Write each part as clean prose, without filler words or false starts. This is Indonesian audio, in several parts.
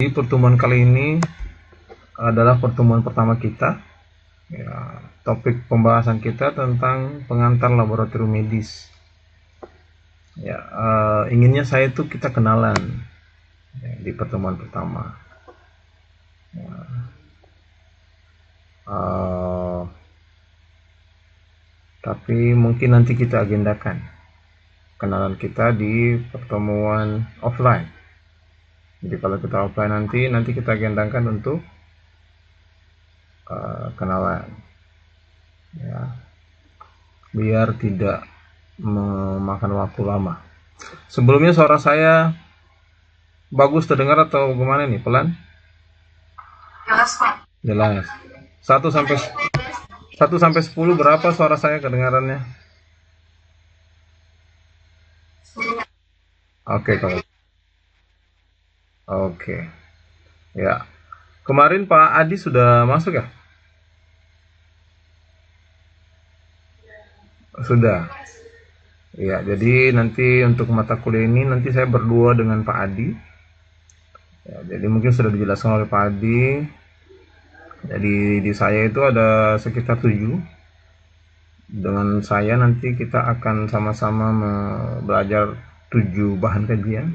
Jadi pertemuan kali ini adalah pertemuan pertama kita. Ya, topik pembahasan kita tentang pengantar laboratorium medis. Ya, inginnya saya itu kita kenalan ya, di pertemuan pertama. Ya, tapi mungkin nanti kita agendakan kenalan kita di pertemuan offline. Jadi kalau kita offline nanti kita agendakan untuk kenalan. Ya, biar tidak memakan waktu lama. Sebelumnya suara saya bagus terdengar atau gimana nih? Pelan? Jelas, Pak. Jelas. 1 sampai 10 berapa suara saya kedengarannya? Oke, kalau oke. Ya. Kemarin Pak Adi sudah masuk ya? Sudah. Ya, jadi nanti untuk mata kuliah ini nanti saya berdua dengan Pak Adi. Ya, jadi mungkin sudah dijelaskan oleh Pak Adi. Jadi di saya itu ada sekitar 7. Dengan saya nanti kita akan sama-sama belajar 7 bahan kajian.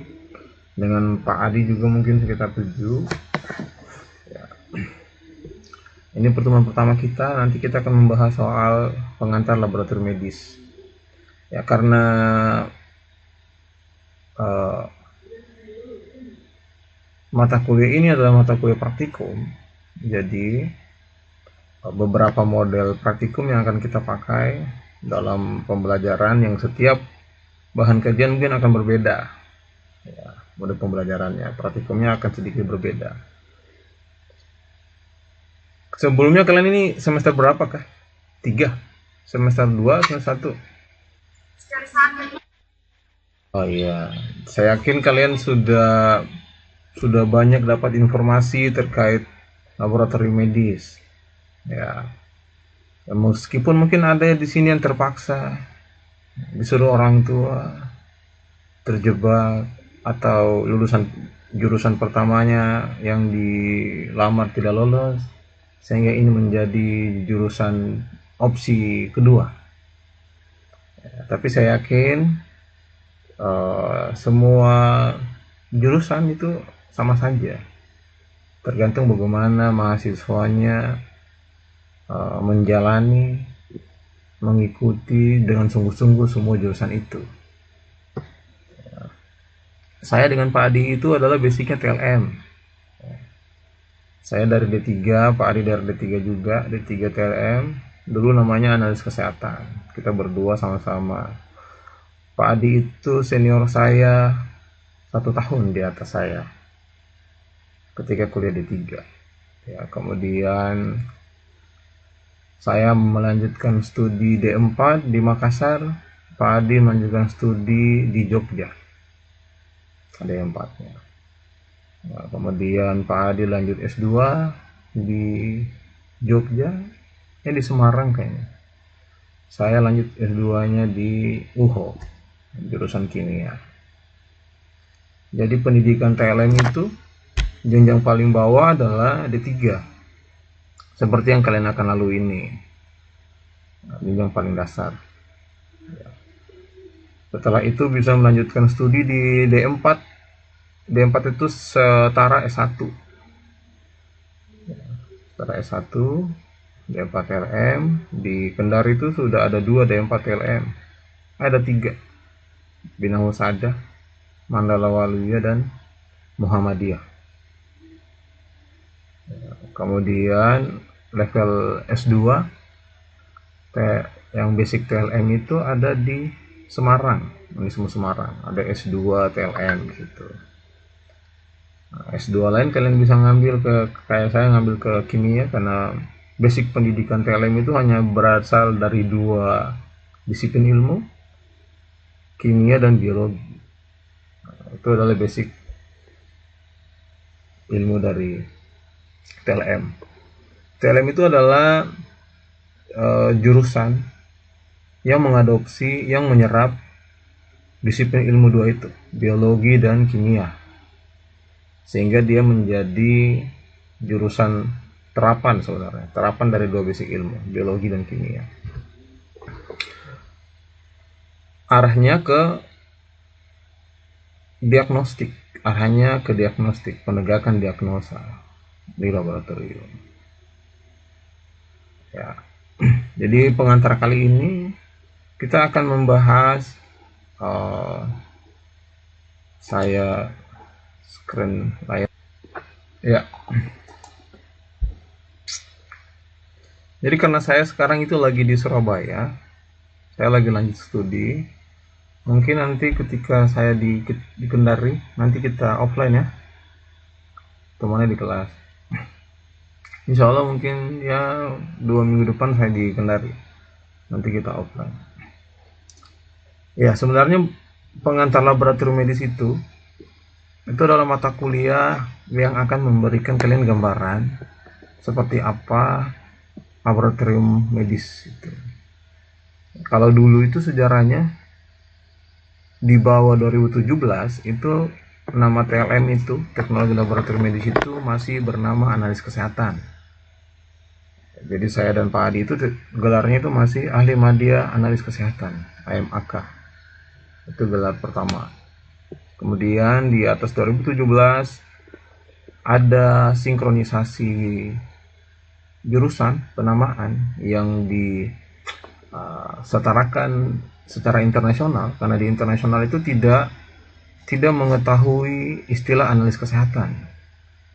Dengan Pak Adi juga mungkin sekitar 7. Ya. Ini pertemuan pertama kita, nanti kita akan membahas soal pengantar laboratorium medis. Ya, karena mata kuliah ini adalah mata kuliah praktikum, jadi beberapa model praktikum yang akan kita pakai dalam pembelajaran yang setiap bahan kajian mungkin akan berbeda. Ya, model pembelajarannya, praktikumnya akan sedikit berbeda. Sebelumnya kalian ini semester berapa kah? 3? Semester 2, semester 1? Oh iya, saya yakin kalian sudah banyak dapat informasi terkait laboratorium medis. Ya, meskipun mungkin ada di sini yang terpaksa disuruh orang tua, terjebak, atau lulusan jurusan pertamanya yang dilamar tidak lolos, sehingga ini menjadi jurusan opsi kedua. Ya, tapi saya yakin semua jurusan itu sama saja, tergantung bagaimana mahasiswanya menjalani, mengikuti dengan sungguh-sungguh semua jurusan itu. Saya dengan Pak Adi itu adalah basicnya TLM. Saya dari D3, Pak Adi dari D3 juga, D3 TLM. Dulu namanya analis kesehatan. Kita berdua sama-sama. Pak Adi itu senior saya 1 tahun di atas saya ketika kuliah D3. Ya, kemudian saya melanjutkan studi D4 di Makassar, Pak Adi melanjutkan studi di Jogja, D4-nya. Nah, kemudian Pak Adi lanjut S2 di Jogja, di Semarang kayaknya. Saya lanjut S2-nya di UHO, jurusan kimia. Jadi pendidikan TLM itu jenjang paling bawah adalah D3. Seperti yang kalian akan lalui ini. Jenjang paling dasar. Setelah itu bisa melanjutkan studi di D4. D4 itu setara S1. Setara S1, D4 TLM. Di Kendari itu sudah ada 2 D4 TLM. Ada 3. Bina Husada, Mandala Waluya, dan Muhammadiyah. Kemudian level S2 yang basic TLM itu ada di Semarang, Unisme Semarang. Ada S2 TLM gitu. Nah, S2 lain kalian bisa ngambil kayak saya ngambil ke kimia, karena basic pendidikan TLM itu hanya berasal dari 2 disiplin ilmu, kimia dan biologi. Nah, itu adalah basic ilmu dari TLM. TLM itu adalah jurusan yang mengadopsi, yang menyerap disiplin ilmu 2 itu, biologi dan kimia. sehingga dia menjadi jurusan terapan sebenarnya, terapan dari dua basic ilmu, biologi dan kimia. Arahnya ke diagnostik, penegakan diagnosa di laboratorium. Ya. Jadi pengantar kali ini kita akan membahas saya screen layar. Ya. Jadi karena saya sekarang itu lagi di Surabaya, saya lagi lanjut studi. Mungkin nanti ketika saya di Kendari, nanti kita offline ya, temannya di kelas. Insya Allah mungkin ya 2 minggu depan saya di Kendari, nanti kita offline. Ya sebenarnya pengantar laboratorium medis itu adalah mata kuliah yang akan memberikan kalian gambaran seperti apa laboratorium medis itu. Kalau dulu itu sejarahnya di bawah 2017 itu nama TLM itu, teknologi laboratorium medis itu masih bernama analis kesehatan. Jadi saya dan Pak Adi itu gelarnya itu masih ahli media analis kesehatan, AMAK. Itu gelar pertama. Kemudian di atas 2017 ada sinkronisasi jurusan penamaan yang disetarakan secara internasional, karena di internasional itu tidak mengetahui istilah analis kesehatan.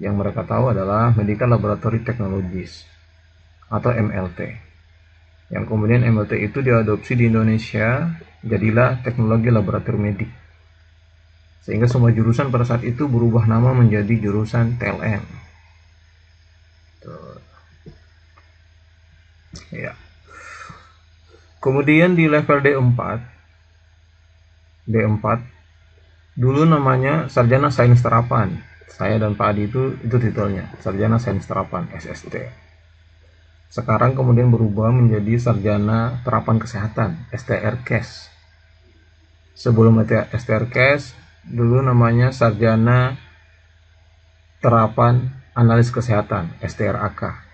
Yang mereka tahu adalah Medical Laboratory Technologies atau MLT. Yang kemudian MLT itu diadopsi di Indonesia, jadilah teknologi laboratorium medik. Sehingga semua jurusan pada saat itu berubah nama menjadi jurusan TLM. Ya. Kemudian di level D4 dulu namanya Sarjana Sains Terapan. Saya dan Pak Adi itu titelnya Sarjana Sains Terapan, SST. Sekarang kemudian berubah menjadi Sarjana Terapan Kesehatan, STR-KES. Sebelum STR-KES dulu namanya Sarjana Terapan Analis Kesehatan, STRAK.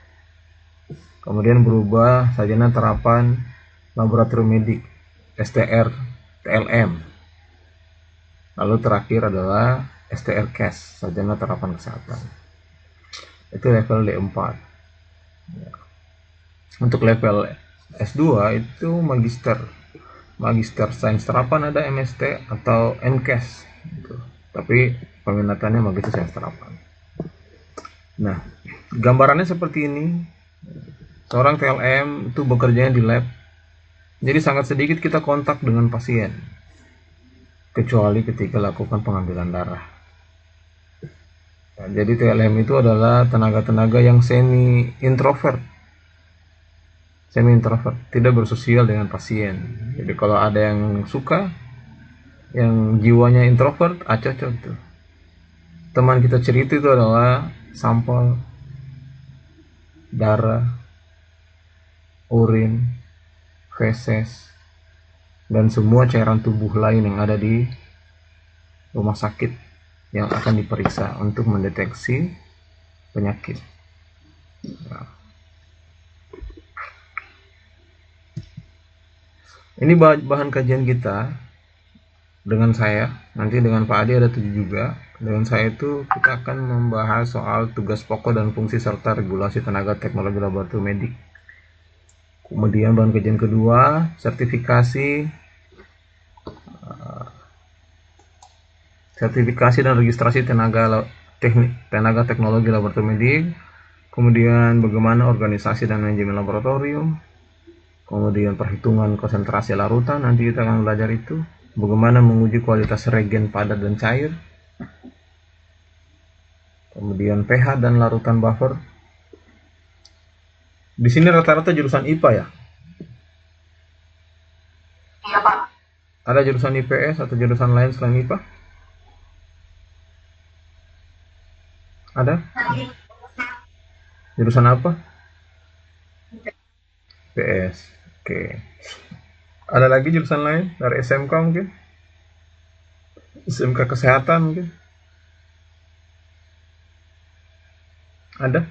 Kemudian berubah Sarjana Terapan Laboratorium Medik, STR TLM. Lalu terakhir adalah STR-KES, Sarjana Terapan Kesehatan. Itu level D4. Ya. Untuk level S2 itu Magister Sains Terapan, ada MST atau MKes gitu. Tapi peminatannya Magister Sains Terapan. Nah, gambarannya seperti ini. Seorang TLM itu bekerjanya di lab. Jadi sangat sedikit kita kontak dengan pasien, kecuali ketika lakukan pengambilan darah. Nah, jadi TLM itu adalah tenaga-tenaga yang semi introvert, tidak bersosial dengan pasien. Jadi kalau ada yang suka, yang jiwanya introvert, cocok tuh. Teman kita cerita itu adalah sampel darah, urin, feses, dan semua cairan tubuh lain yang ada di rumah sakit yang akan diperiksa untuk mendeteksi penyakit. Nah, ini bahan kajian kita dengan saya, nanti dengan Pak Adi ada 7 juga. Dengan saya itu kita akan membahas soal tugas pokok dan fungsi serta regulasi tenaga teknologi laboratorium medik. Kemudian bahan kajian kedua, sertifikasi dan registrasi tenaga teknologi laboratorium medik. Kemudian bagaimana organisasi dan manajemen laboratorium. Kemudian perhitungan konsentrasi larutan, nanti kita akan belajar itu. Bagaimana menguji kualitas reagen padat dan cair. Kemudian pH dan larutan buffer. Di sini rata-rata jurusan IPA ya? Iya, Pak. Ada jurusan IPS atau jurusan lain selain IPA? Ada? Jurusan apa? IPS. Oke. Ada lagi jurusan lain dari SMK mungkin? SMK kesehatan mungkin? Ada?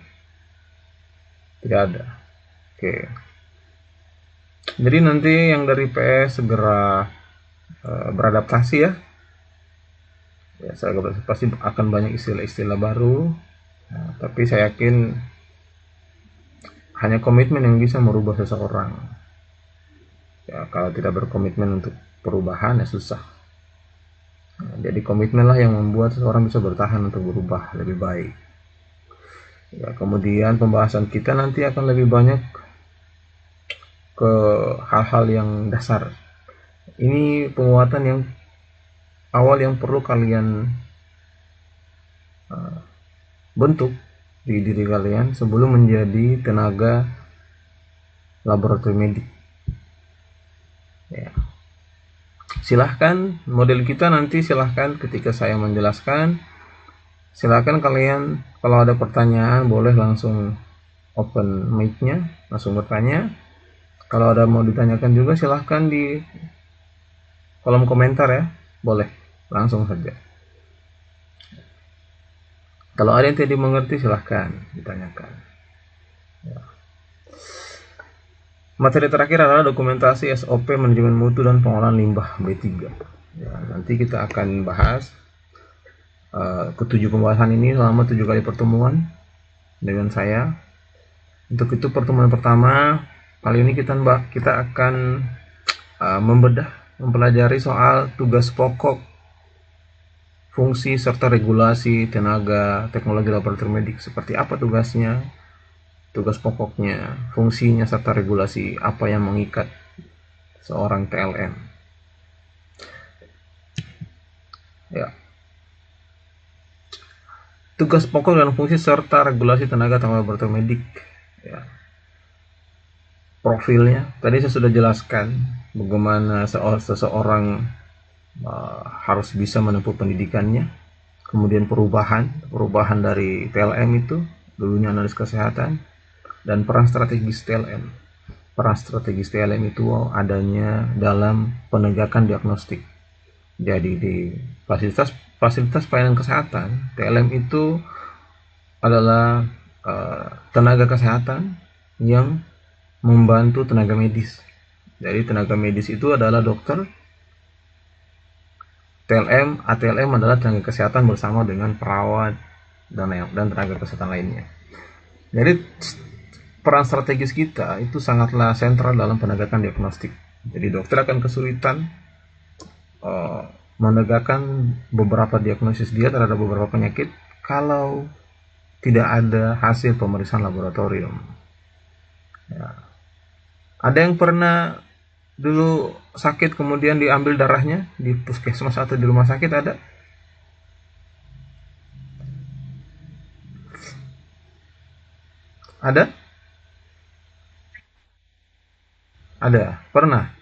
Tidak ada. Oke. Jadi nanti yang dari PS segera beradaptasi ya. Ya, saya pasti akan banyak istilah-istilah baru. Nah, tapi saya yakin hanya komitmen yang bisa merubah seseorang. Ya, kalau tidak berkomitmen untuk perubahan ya susah. Nah, jadi komitmenlah yang membuat seseorang bisa bertahan untuk berubah lebih baik. Ya, kemudian pembahasan kita nanti akan lebih banyak ke hal-hal yang dasar. Ini penguatan yang awal yang perlu kalian bentuk di diri kalian sebelum menjadi tenaga laboratorium medik. Ya. Silahkan model kita nanti, silahkan ketika saya menjelaskan, silahkan kalian kalau ada pertanyaan boleh langsung open mic-nya, langsung bertanya. Kalau ada mau ditanyakan juga silahkan di kolom komentar ya, boleh langsung saja. Kalau ada yang tidak dimengerti silahkan ditanyakan ya. Materi terakhir adalah dokumentasi SOP manajemen mutu dan pengolahan limbah B3 ya, nanti kita akan bahas ketujuh pembahasan ini selama 7 kali pertemuan dengan saya. Untuk itu pertemuan pertama kali ini kita akan mempelajari soal tugas pokok, fungsi serta regulasi tenaga teknologi laboratorium medik. Seperti apa tugasnya, tugas pokoknya, fungsinya serta regulasi apa yang mengikat seorang TLM. Ya. Tugas pokok dan fungsi serta regulasi tenaga teknologi laboratorium medik. Ya. Profilnya tadi saya sudah jelaskan bagaimana seseorang harus bisa menempuh pendidikannya, kemudian perubahan dari TLM itu dulunya analis kesehatan, dan peran strategis TLM. Peran strategis TLM itu adanya dalam penegakan diagnostik. Jadi di fasilitas pelayanan kesehatan, TLM itu adalah tenaga kesehatan yang membantu tenaga medis. Jadi tenaga medis itu adalah dokter, TLM, ATLM adalah tenaga kesehatan bersama dengan perawat dan tenaga kesehatan lainnya. Jadi peran strategis kita itu sangatlah sentral dalam penegakan diagnostik. Jadi dokter akan kesulitan menegakkan beberapa diagnosis dia terhadap beberapa penyakit kalau tidak ada hasil pemeriksaan laboratorium. Ya. Ada yang pernah dulu sakit kemudian diambil darahnya di puskesmas atau di rumah sakit? Ada? Ada? Ada. Pernah?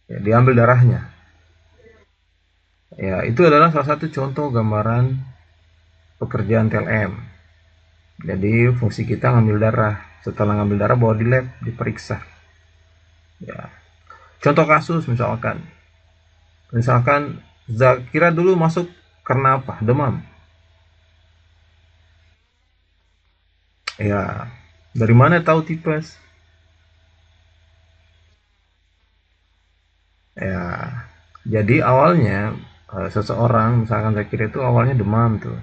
Ya, diambil darahnya. Ya, itu adalah salah satu contoh gambaran pekerjaan TLM. Jadi fungsi kita ngambil darah. Setelah ngambil darah bawa di lab, diperiksa. Ya. Contoh kasus misalkan Zakira dulu masuk karena apa? Demam. Ya, dari mana tahu tipes? Ya, jadi awalnya seseorang misalkan Zakira itu awalnya demam tuh.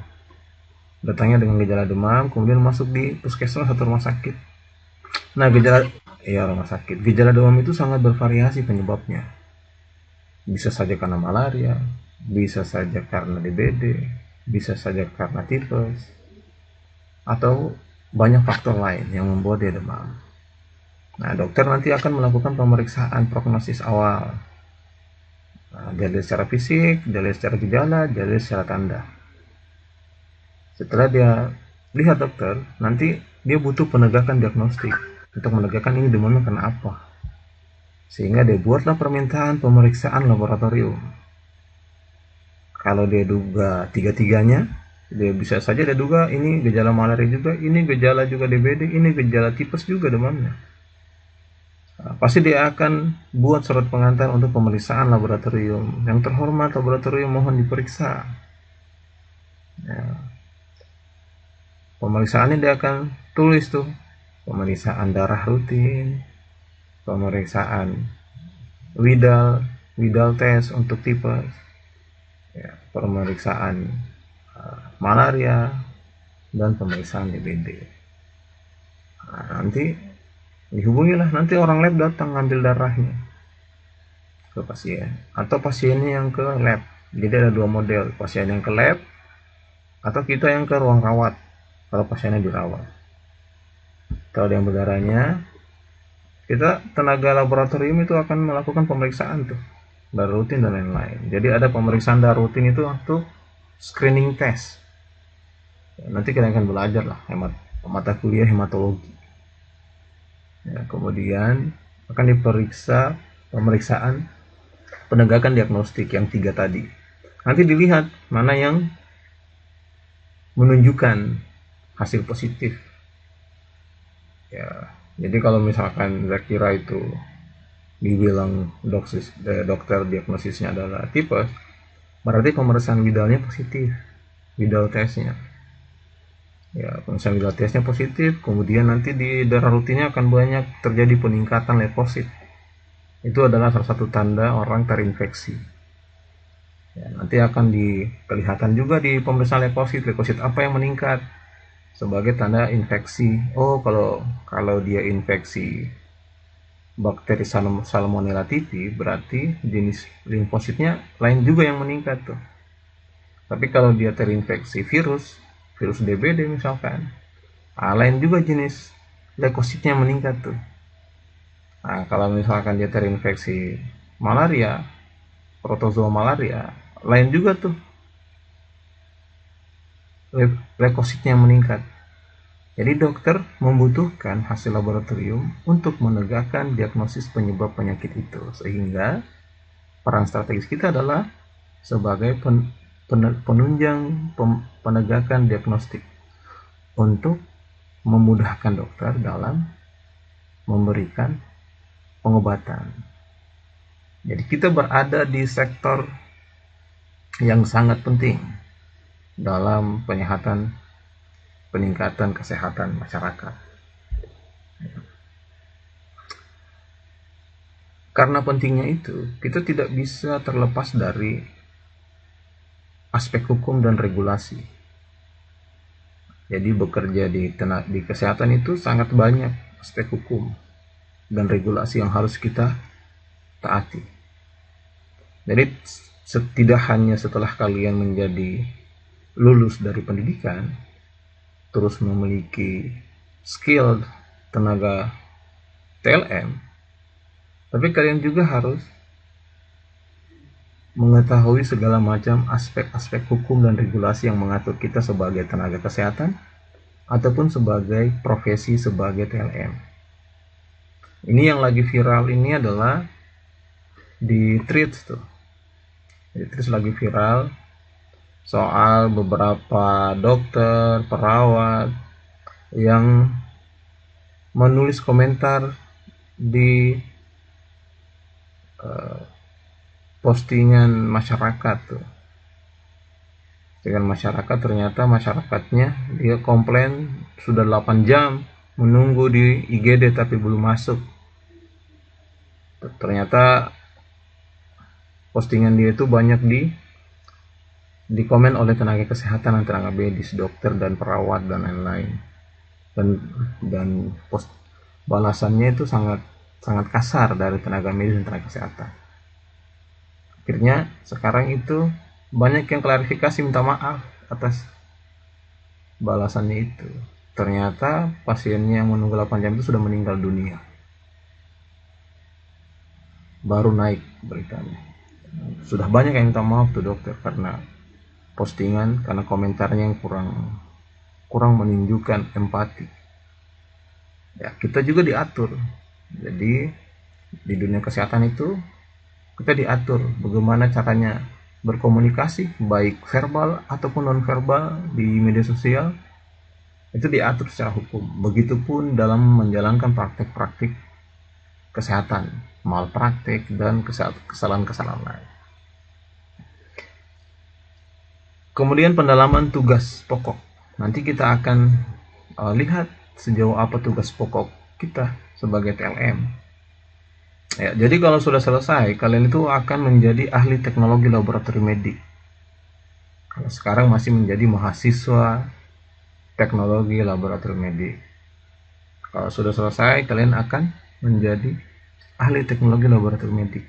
Datangnya dengan gejala demam, kemudian masuk di puskesmas atau rumah sakit. Nah, rumah sakit. Gejala demam itu sangat bervariasi penyebabnya. Bisa saja karena malaria, bisa saja karena DBD, bisa saja karena tipes, atau banyak faktor lain yang membuat dia demam. Nah, dokter nanti akan melakukan pemeriksaan prognosis awal. Nah, dia lihat secara fisik, dia lihat secara gejala, dia lihat secara tanda. Setelah dia lihat dokter, nanti dia butuh penegakan diagnostik untuk menegakkan ini demamnya karena apa. Sehingga dia buatlah permintaan pemeriksaan laboratorium. Kalau dia duga tiga-tiganya, dia bisa saja dia duga ini gejala malaria juga, ini gejala juga DBD, ini gejala tipes juga demamnya. Nah, pasti dia akan buat surat pengantar untuk pemeriksaan laboratorium. Yang terhormat laboratorium mohon diperiksa. Ya. Pemeriksaannya dia akan tulis tuh, pemeriksaan darah rutin, pemeriksaan Widal tes untuk tipes, ya, pemeriksaan malaria, dan pemeriksaan DBD. Nah, nanti dihubungilah, nanti orang lab datang ngambil darahnya ke pasien, atau pasiennya yang ke lab. Jadi ada dua model, pasien yang ke lab atau kita yang ke ruang rawat kalau pasiennya dirawat. Kalau yang berdarahnya, kita tenaga laboratorium itu akan melakukan pemeriksaan tuh, darah rutin dan lain-lain. Jadi ada pemeriksaan darah rutin itu untuk screening test. Nanti kita akan belajar lah mata kuliah hematologi. Ya, kemudian akan diperiksa pemeriksaan penegakan diagnostik yang 3 tadi. Nanti dilihat mana yang menunjukkan hasil positif. Ya, jadi kalau misalkan Zakira itu dibilang dokter diagnosisnya adalah tipes, berarti pemeriksaan Widalnya positif, Widal tesnya. Ya, pemeriksaan Widal tesnya positif, kemudian nanti di darah rutinnya akan banyak terjadi peningkatan leukosit. Itu adalah salah satu tanda orang terinfeksi. Ya, nanti akan kelihatan juga di pemeriksaan leukosit apa yang meningkat sebagai tanda infeksi. Oh, kalau dia infeksi bakteri Salmonella typhi, berarti jenis limfositnya lain juga yang meningkat tuh. Tapi kalau dia terinfeksi virus DBD misalkan, lain juga jenis leukositnya meningkat tuh. Nah, kalau misalkan dia terinfeksi malaria, protozoa malaria, lain juga tuh leukositnya meningkat. Jadi dokter membutuhkan hasil laboratorium untuk menegakkan diagnosis penyebab penyakit itu, sehingga peran strategis kita adalah sebagai penunjang penegakan diagnostik untuk memudahkan dokter dalam memberikan pengobatan. Jadi kita berada di sektor yang sangat penting dalam peningkatan kesehatan masyarakat. Karena pentingnya itu, kita tidak bisa terlepas dari aspek hukum dan regulasi. Jadi bekerja di kesehatan itu sangat banyak aspek hukum dan regulasi yang harus kita taati. Jadi tidak hanya setelah kalian menjadi lulus dari pendidikan, terus memiliki skill tenaga TLM, tapi kalian juga harus mengetahui segala macam aspek-aspek hukum dan regulasi yang mengatur kita sebagai tenaga kesehatan ataupun sebagai profesi sebagai TLM. Ini yang lagi viral ini adalah di Threads tuh. Di Threads lagi viral soal beberapa dokter, perawat yang menulis komentar di postingan masyarakat tuh. Dengan masyarakat, ternyata masyarakatnya dia komplain sudah 8 jam menunggu di IGD tapi belum masuk. Ternyata postingan dia itu banyak di komen oleh tenaga kesehatan, tenaga medis, dokter dan perawat dan lain-lain. Dan balasannya itu sangat kasar dari tenaga medis dan tenaga kesehatan. Akhirnya sekarang itu banyak yang klarifikasi minta maaf atas balasannya itu. Ternyata pasiennya yang menunggu 8 jam itu sudah meninggal dunia. Baru naik beritanya. Sudah banyak yang minta maaf tuh dokter karena postingan, karena komentarnya yang kurang menunjukkan empati. Ya, kita juga diatur. Jadi di dunia kesehatan itu kita diatur bagaimana caranya berkomunikasi, baik verbal ataupun non verbal di media sosial, itu diatur secara hukum. Begitupun dalam menjalankan praktek-praktik kesehatan, malpraktek dan kesalahan-kesalahan lain. Kemudian pendalaman tugas pokok. nanti kita akan lihat sejauh apa tugas pokok kita sebagai TLM. Ya, jadi kalau sudah selesai, kalian itu akan menjadi ahli teknologi laboratorium medik. Kalau sekarang masih menjadi mahasiswa teknologi laboratorium medik. Kalau sudah selesai, kalian akan menjadi ahli teknologi laboratorium medik.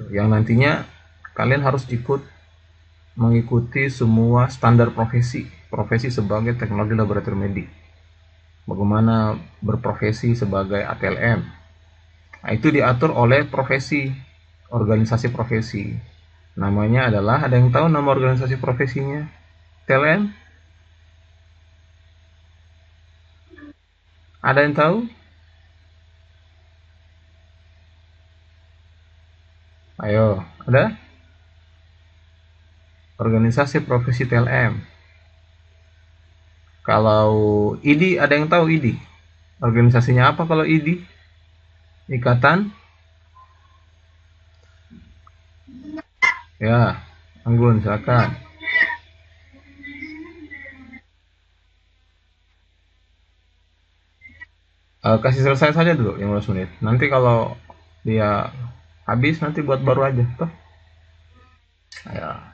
Yang nantinya kalian harus mengikuti semua standar profesi sebagai teknologi laboratorium medik. Bagaimana berprofesi sebagai ATLM. Nah, itu diatur oleh organisasi profesi. Namanya adalah, ada yang tahu nama organisasi profesinya TLM? Ada yang tahu? Ayo, ada? Organisasi profesi TLM. Kalau IDI, ada yang tahu IDI? Organisasinya apa kalau IDI? Ikatan? Ya, Anggun, silakan. Kasih selesai saja dulu 15 menit. Nanti kalau dia habis, nanti buat baru aja. Toh? Ya.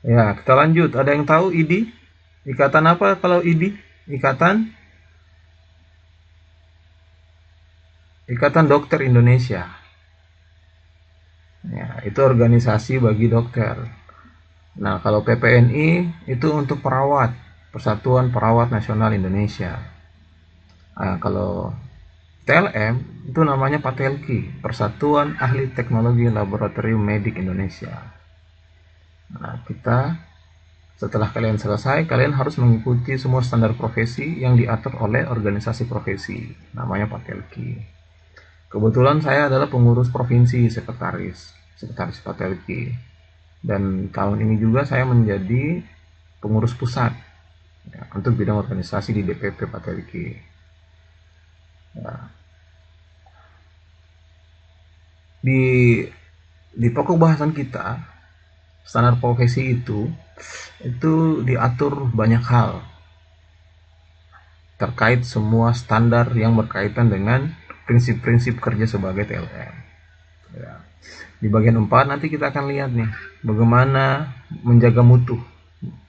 Ya, kita lanjut. Ada yang tahu IDI? Ikatan apa kalau IDI? Ikatan Dokter Indonesia. Ya, itu organisasi bagi dokter. Nah, kalau PPNI itu untuk perawat, Persatuan Perawat Nasional Indonesia. Nah, kalau TLM itu namanya PATELKI, Persatuan Ahli Teknologi Laboratorium Medik Indonesia. Nah, setelah kalian selesai, kalian harus mengikuti semua standar profesi yang diatur oleh organisasi profesi, namanya PATELKI. Kebetulan saya adalah pengurus provinsi, sekretaris PATELKI. Dan tahun ini juga saya menjadi pengurus pusat ya, untuk bidang organisasi di DPP PATELKI. Ya. Di pokok bahasan kita, standar profesi itu diatur banyak hal terkait semua standar yang berkaitan dengan prinsip-prinsip kerja sebagai TLM. Ya. Di bagian 4 nanti kita akan lihat nih bagaimana menjaga mutu,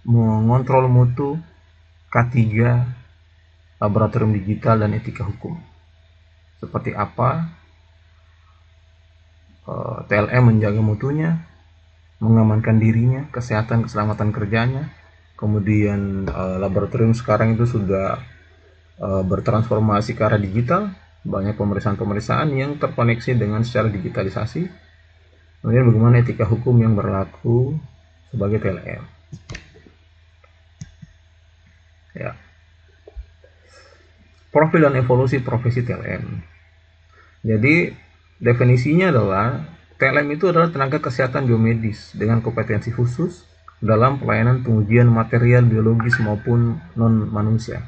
mengontrol mutu, K3, laboratorium digital dan etika hukum. Seperti apa TLM menjaga mutunya, mengamankan dirinya, kesehatan keselamatan kerjanya. Kemudian laboratorium sekarang itu sudah bertransformasi ke arah digital, banyak pemeriksaan-pemeriksaan yang terkoneksi dengan secara digitalisasi. Kemudian bagaimana etika hukum yang berlaku sebagai TLM. Ya. Profil dan evolusi profesi TLM. Jadi definisinya adalah TLM itu adalah tenaga kesehatan biomedis dengan kompetensi khusus dalam pelayanan pengujian material biologis maupun non manusia.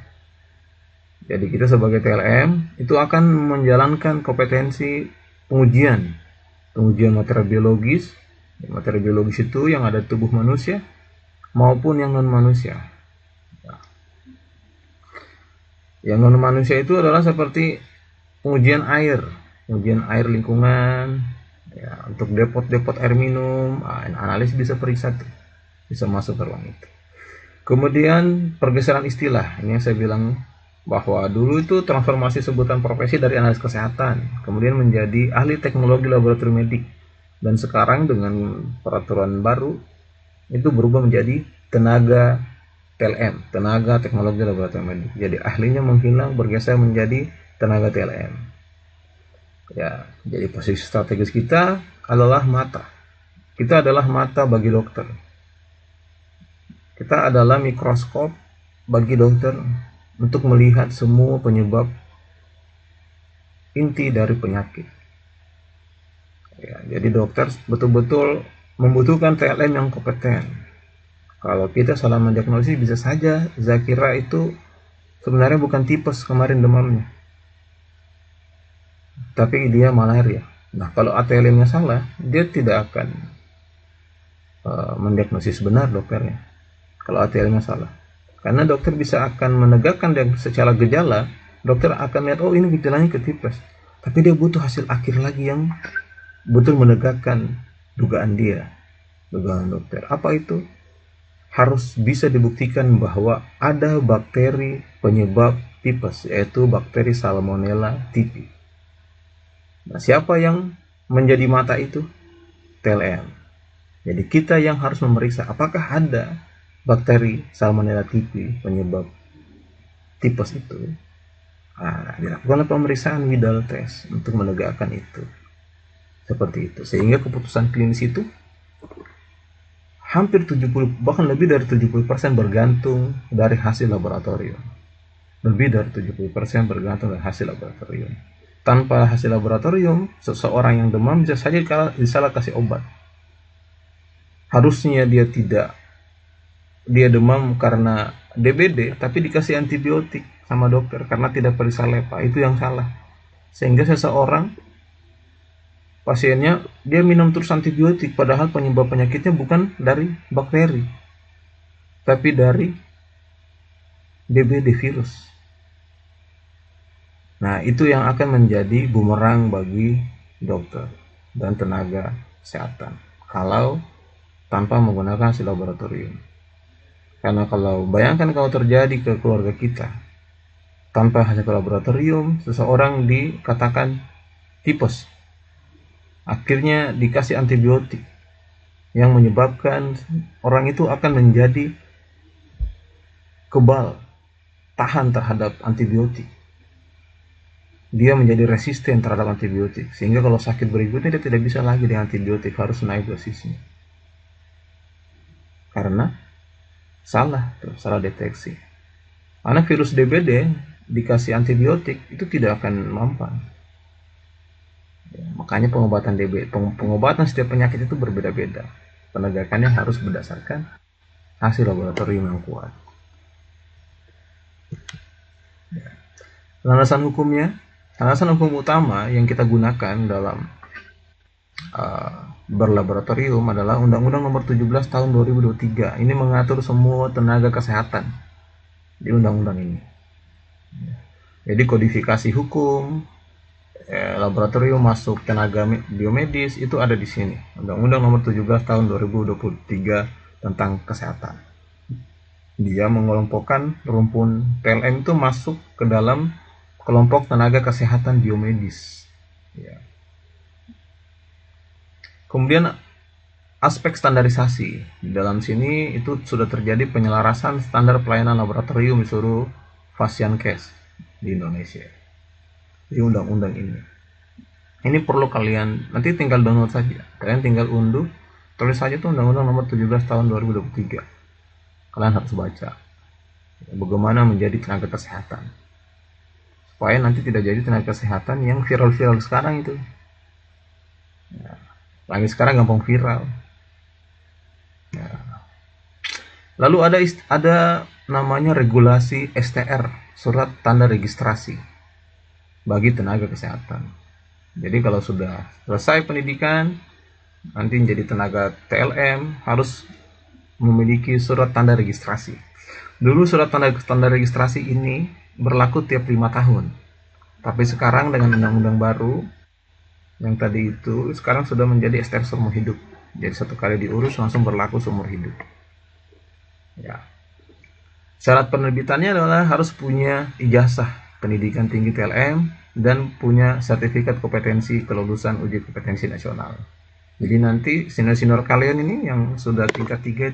Jadi kita sebagai TLM itu akan menjalankan kompetensi pengujian material biologis. Material biologis itu yang ada di tubuh manusia maupun yang non manusia. Yang non manusia itu adalah seperti pengujian air lingkungan, ya, untuk depot air minum, analis bisa periksa tuh, bisa masuk ke ruang itu. Kemudian pergeseran istilah, ini yang saya bilang bahwa dulu itu transformasi sebutan profesi dari analis kesehatan, kemudian menjadi ahli teknologi laboratorium medik, dan sekarang dengan peraturan baru itu berubah menjadi tenaga TLM, tenaga teknologi laboratorium medik. Jadi ahlinya menghilang, bergeser menjadi tenaga TLM. Ya, jadi posisi strategis kita adalah mata. Kita adalah mata bagi dokter. Kita adalah mikroskop bagi dokter untuk melihat semua penyebab inti dari penyakit. Ya, jadi dokter betul-betul membutuhkan TLM yang kompeten. Kalau kita salah mendiagnosis, bisa saja Zakira itu sebenarnya bukan tipes kemarin demamnya, tapi dia malaria. Nah, kalau ATLM-nya salah, dia tidak akan mendiagnosis benar dokternya. kalau ATL-nya salah. Karena dokter bisa akan menegakkan dan secara gejala, dokter akan lihat, oh ini gejalanya ke tipes. Tapi dia butuh hasil akhir lagi yang betul menegakkan dugaan dia, dugaan dokter. Apa itu? Harus bisa dibuktikan bahwa ada bakteri penyebab tipes, yaitu bakteri Salmonella typhi. Nah, siapa yang menjadi mata itu? TLM. Jadi kita yang harus memeriksa apakah ada bakteri Salmonella typhi penyebab tipes itu. Nah, dilakukan pemeriksaan Widal test untuk menegakkan itu. Seperti itu. Sehingga keputusan klinis itu hampir 70, bahkan lebih dari 70% bergantung dari hasil laboratorium. Lebih dari 70% bergantung dari hasil laboratorium. Tanpa hasil laboratorium, seseorang yang demam bisa saja disalah kasih obat. Harusnya dia demam karena DBD, tapi dikasih antibiotik sama dokter karena tidak periksa LEPA. Itu yang salah. Sehingga seseorang, pasiennya, dia minum terus antibiotik, padahal penyebab penyakitnya bukan dari bakteri, tapi dari DBD virus. Nah, itu yang akan menjadi bumerang bagi dokter dan tenaga kesehatan kalau tanpa menggunakan hasil laboratorium. Karena kalau bayangkan kalau terjadi ke keluarga kita tanpa hasil laboratorium, seseorang dikatakan tipes, akhirnya dikasih antibiotik yang menyebabkan orang itu akan menjadi kebal, tahan terhadap antibiotik. Dia menjadi resisten terhadap antibiotik, sehingga kalau sakit berikutnya dia tidak bisa lagi dengan antibiotik, harus naik dosisnya. Karena salah deteksi. Karena virus DBD dikasih antibiotik itu tidak akan mempan. Makanya pengobatan DBD, pengobatan setiap penyakit itu berbeda-beda. Penegakannya harus berdasarkan hasil laboratorium yang kuat. Landasan hukum utama yang kita gunakan dalam berlaboratorium adalah Undang-Undang Nomor 17 Tahun 2023. Ini mengatur semua tenaga kesehatan di undang-undang ini. Jadi kodifikasi hukum, laboratorium masuk tenaga biomedis itu ada di sini. Undang-Undang Nomor 17 Tahun 2023 tentang kesehatan. Dia mengelompokkan rumpun TLM itu masuk ke dalam kelompok tenaga kesehatan biomedis. Ya. Kemudian aspek standarisasi. Di dalam sini itu sudah terjadi penyelarasan standar pelayanan laboratorium di seluruh Fasiankes di Indonesia. Di undang-undang ini. Ini perlu kalian, nanti tinggal download saja. Kalian tinggal unduh, tulis saja tuh Undang-Undang Nomor 17 Tahun 2023. Kalian harus baca. Bagaimana menjadi tenaga kesehatan. Supaya nanti tidak jadi tenaga kesehatan yang viral-viral sekarang itu. Ya. Lagi sekarang gampang viral. Ya. Lalu ada namanya regulasi STR, surat tanda registrasi bagi tenaga kesehatan. Jadi kalau sudah selesai pendidikan, nanti menjadi tenaga TLM harus memiliki surat tanda registrasi. Dulu surat tanda registrasi ini berlaku tiap 5 tahun. Tapi sekarang dengan undang-undang baru yang tadi itu sekarang sudah menjadi STR seumur hidup. Jadi satu kali diurus langsung berlaku seumur hidup. Ya. Syarat penerbitannya adalah harus punya ijazah pendidikan tinggi TLM dan punya sertifikat kompetensi kelulusan uji kompetensi nasional. Jadi nanti senior-senior kalian ini yang sudah tingkat 3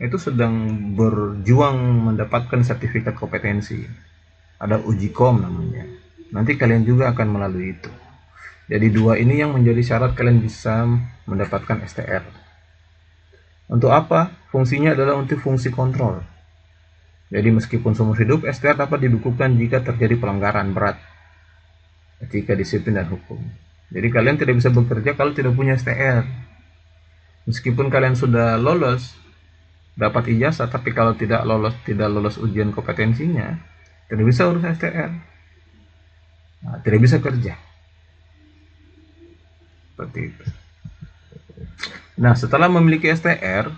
itu sedang berjuang mendapatkan sertifikat kompetensi. Ada uji kom namanya. Nanti kalian juga akan melalui itu. Jadi 2 ini yang menjadi syarat kalian bisa mendapatkan STR. Untuk apa? Fungsinya adalah untuk fungsi kontrol. Jadi meskipun seumur hidup, STR dapat dibekukan jika terjadi pelanggaran berat etika, disiplin, dan hukum. Jadi kalian tidak bisa bekerja kalau tidak punya STR. Meskipun kalian sudah lolos, dapat ijazah, tapi kalau tidak lolos ujian kompetensinya, tidak bisa urus STR. Nah, tidak bisa kerja. Seperti itu. Nah, setelah memiliki STR,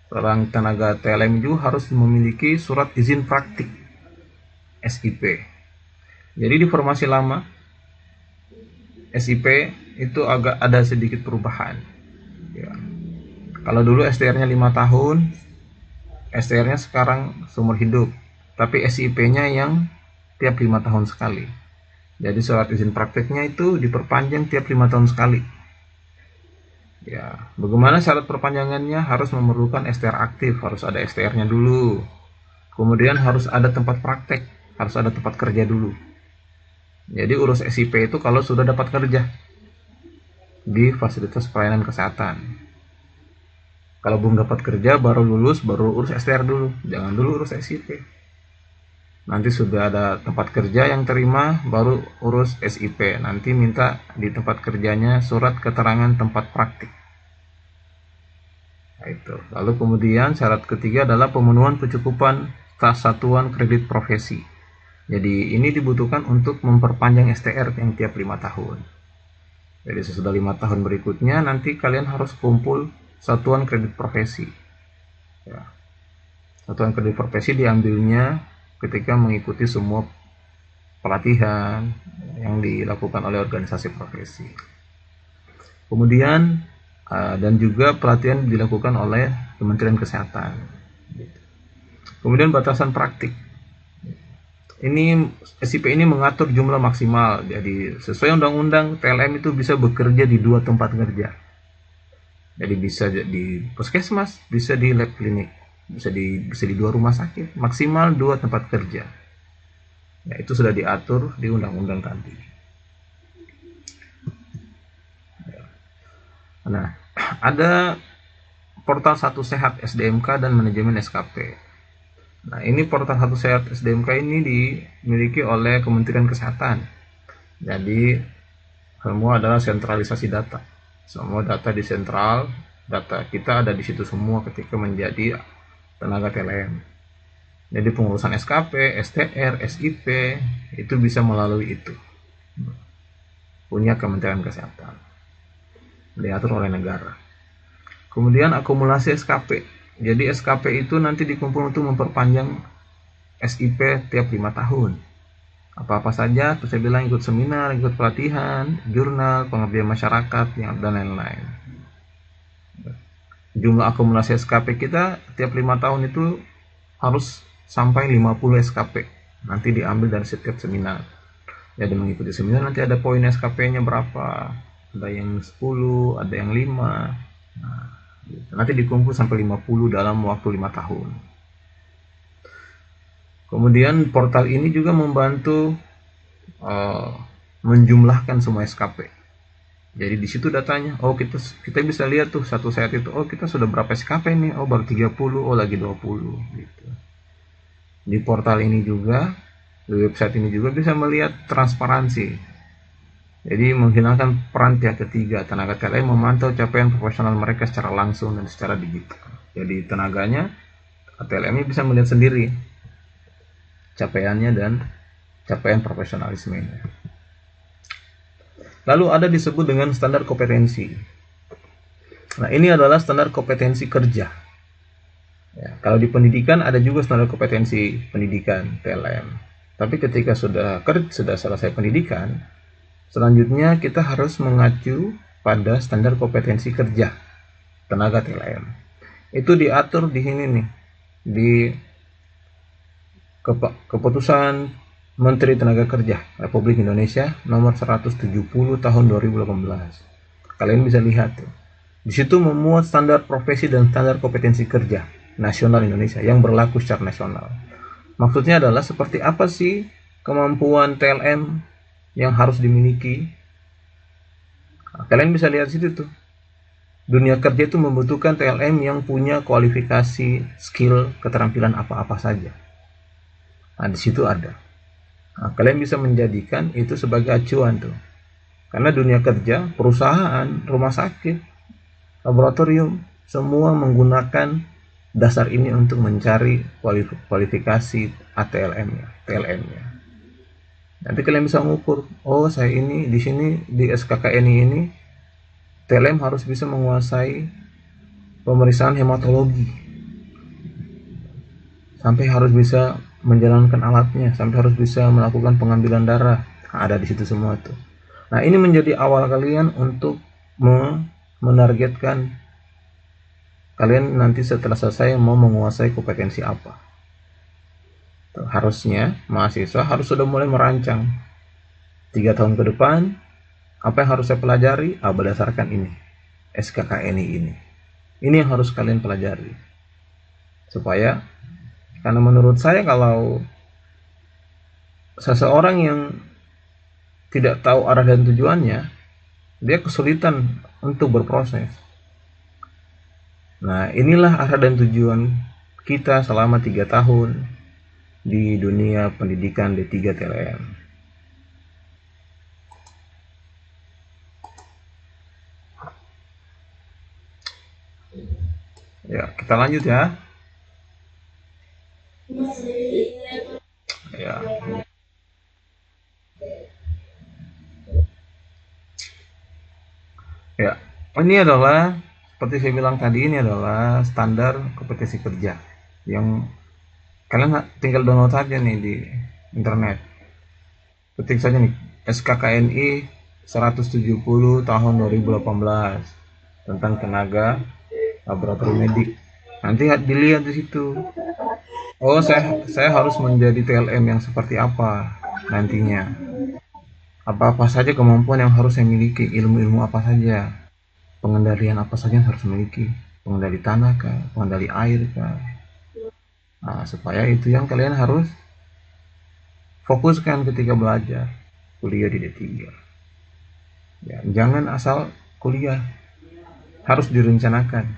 Seorang tenaga TLM juga harus memiliki surat izin praktik SIP. Jadi di formasi lama SIP itu agak ada sedikit perubahan. Ya. Kalau dulu STR-nya 5 tahun, STR-nya sekarang seumur hidup, tapi SIP-nya yang tiap 5 tahun sekali. Jadi surat izin prakteknya itu diperpanjang tiap 5 tahun sekali. Ya, bagaimana syarat perpanjangannya? Harus memerlukan STR aktif, harus ada STR-nya dulu. Kemudian harus ada tempat praktek, harus ada tempat kerja dulu. Jadi urus SIP itu kalau sudah dapat kerja di fasilitas pelayanan kesehatan. Kalau belum dapat kerja, baru lulus, baru urus STR dulu. Jangan dulu urus SIP. Nanti sudah ada tempat kerja yang terima, baru urus SIP. Nanti minta di tempat kerjanya surat keterangan tempat praktik. Nah, itu. Lalu kemudian syarat ketiga adalah pemenuhan kecukupan satuan kredit profesi. Jadi ini dibutuhkan untuk memperpanjang STR yang tiap 5 tahun. Jadi sesudah 5 tahun berikutnya nanti kalian harus kumpul satuan kredit profesi. Ya. Satuan kredit profesi diambilnya ketika mengikuti semua pelatihan yang dilakukan oleh organisasi profesi. Kemudian dan juga pelatihan dilakukan oleh Kementerian Kesehatan. Kemudian batasan praktik. Ini SIP ini mengatur jumlah maksimal. Jadi sesuai undang-undang TLM itu bisa bekerja di 2 tempat kerja. Jadi bisa di puskesmas, bisa di lab klinik, bisa di 2 rumah sakit, maksimal 2 tempat kerja. Ya, itu sudah diatur di undang-undang tadi. Nah, ada portal Satu Sehat SDMK dan manajemen SKP. Nah, ini portal Satu Sehat SDMK ini dimiliki oleh Kementerian Kesehatan. Jadi semua adalah sentralisasi data. Semua data di sentral, data kita ada di situ semua ketika menjadi tenaga TLM. Jadi pengurusan SKP, STR, SIP itu bisa melalui itu. Punya Kementerian Kesehatan. Diatur oleh negara. Kemudian akumulasi SKP. Jadi SKP itu nanti dikumpul untuk memperpanjang SIP tiap 5 tahun. Apa-apa saja, terus saya bilang ikut seminar, ikut pelatihan, jurnal, pengabdian masyarakat, dan lain-lain. Jumlah akumulasi SKP kita tiap 5 tahun itu harus sampai 50 SKP. Nanti diambil dari setiap seminar. Jadi mengikuti seminar nanti ada poin SKP-nya berapa. Ada yang 10, ada yang 5. Nah, gitu. Nanti dikumpul sampai 50 dalam waktu 5 tahun. Kemudian portal ini juga membantu menjumlahkan semua SKP. Jadi di situ datanya, oh kita bisa lihat tuh Satu Sehat itu, oh kita sudah berapa SKP nih, oh baru 30, oh lagi 20 gitu. Di portal ini juga, di website ini juga bisa melihat transparansi. Jadi menghilangkan peran pihak ketiga, tenaga TLM memantau capaian profesional mereka secara langsung dan secara digital. Jadi tenaganya, TLM-nya bisa melihat sendiri capaiannya dan capaian profesionalismenya. Lalu ada disebut dengan standar kompetensi. Nah, ini adalah standar kompetensi kerja. Ya, kalau di pendidikan ada juga standar kompetensi pendidikan TLM. Tapi ketika sudah selesai pendidikan, selanjutnya kita harus mengacu pada standar kompetensi kerja tenaga TLM. Itu diatur di sini nih, di Keputusan Menteri Tenaga Kerja Republik Indonesia nomor 170 tahun 2018. Kalian bisa lihat tuh. Di situ memuat standar profesi dan standar kompetensi kerja nasional Indonesia yang berlaku secara nasional. Maksudnya adalah seperti apa sih kemampuan TLM yang harus dimiliki. Nah, kalian bisa lihat situ tuh. Dunia kerja itu membutuhkan TLM yang punya kualifikasi, skill, keterampilan apa-apa saja. Nah, di situ ada. Nah, kalian bisa menjadikan itu sebagai acuan tuh. Karena dunia kerja, perusahaan, rumah sakit, laboratorium, semua menggunakan dasar ini untuk mencari kualifikasi TLM-nya. Nanti kalian bisa mengukur, oh saya ini di sini di SKKNI ini TLM harus bisa menguasai pemeriksaan hematologi. sampai harus bisa menjalankan alatnya, sampai harus bisa melakukan pengambilan darah. Nah, ada di situ semua tuh. Nah, ini menjadi awal kalian untuk menargetkan kalian nanti setelah selesai mau menguasai kompetensi apa. Harusnya mahasiswa harus sudah mulai merancang 3 tahun ke depan apa yang harus saya pelajari berdasarkan ini, SKKNI ini yang harus kalian pelajari, supaya, karena menurut saya kalau seseorang yang tidak tahu arah dan tujuannya, dia kesulitan untuk berproses. Nah, inilah arah dan tujuan kita selama 3 tahun di dunia pendidikan D3 TLM. Ya, kita lanjut ya. Ya. Ya, ini adalah seperti saya bilang tadi, ini adalah standar kompetensi kerja yang kalian tinggal download saja nih di internet. Ketik saja nih SKKNI 170 tahun 2018 tentang tenaga laboratorium medik. Nanti dilihat di situ. Oh, saya harus menjadi TLM yang seperti apa nantinya. Apa-apa saja kemampuan yang harus saya miliki, ilmu-ilmu apa saja, pengendalian apa saja yang harus memiliki, pengendali tanah kah, pengendali air kah. Nah, supaya itu yang kalian harus fokuskan ketika belajar kuliah di D3. Ya, jangan asal kuliah, harus direncanakan.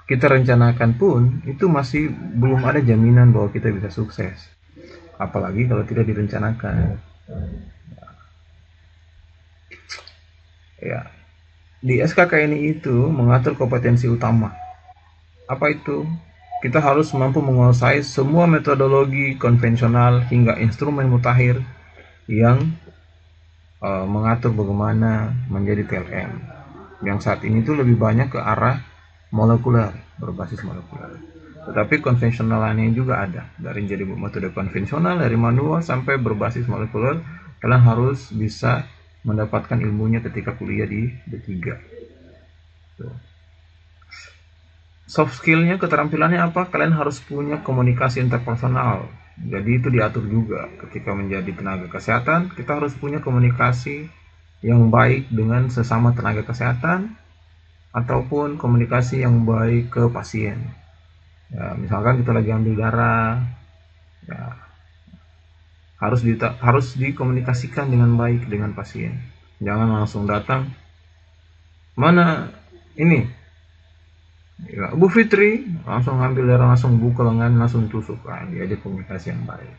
Kita rencanakan pun itu masih belum ada jaminan bahwa kita bisa sukses, apalagi kalau tidak direncanakan. Ya, di SKKNI itu mengatur kompetensi utama. Apa itu? Kita harus mampu menguasai semua metodologi konvensional hingga instrumen mutakhir yang mengatur bagaimana menjadi TLM. Yang saat ini tuh lebih banyak ke arah molekuler, berbasis molekuler. Tetapi konvensionalannya juga ada. Dari jadi metode konvensional, dari manual sampai berbasis molekuler, kalian harus bisa mendapatkan ilmunya ketika kuliah di D3. Soft skillnya, keterampilannya apa? Kalian harus punya komunikasi interpersonal. Jadi itu diatur juga ketika menjadi tenaga kesehatan. Kita harus punya komunikasi yang baik dengan sesama tenaga kesehatan ataupun komunikasi yang baik ke pasien. Ya, misalkan kita lagi ambil darah, ya, harus dikomunikasikan dengan baik dengan pasien. Jangan langsung datang, mana ini ya, Bu Fitri, langsung ambil darah, langsung buka lengan, langsung tusuk. Dia ada komunikasi yang baik.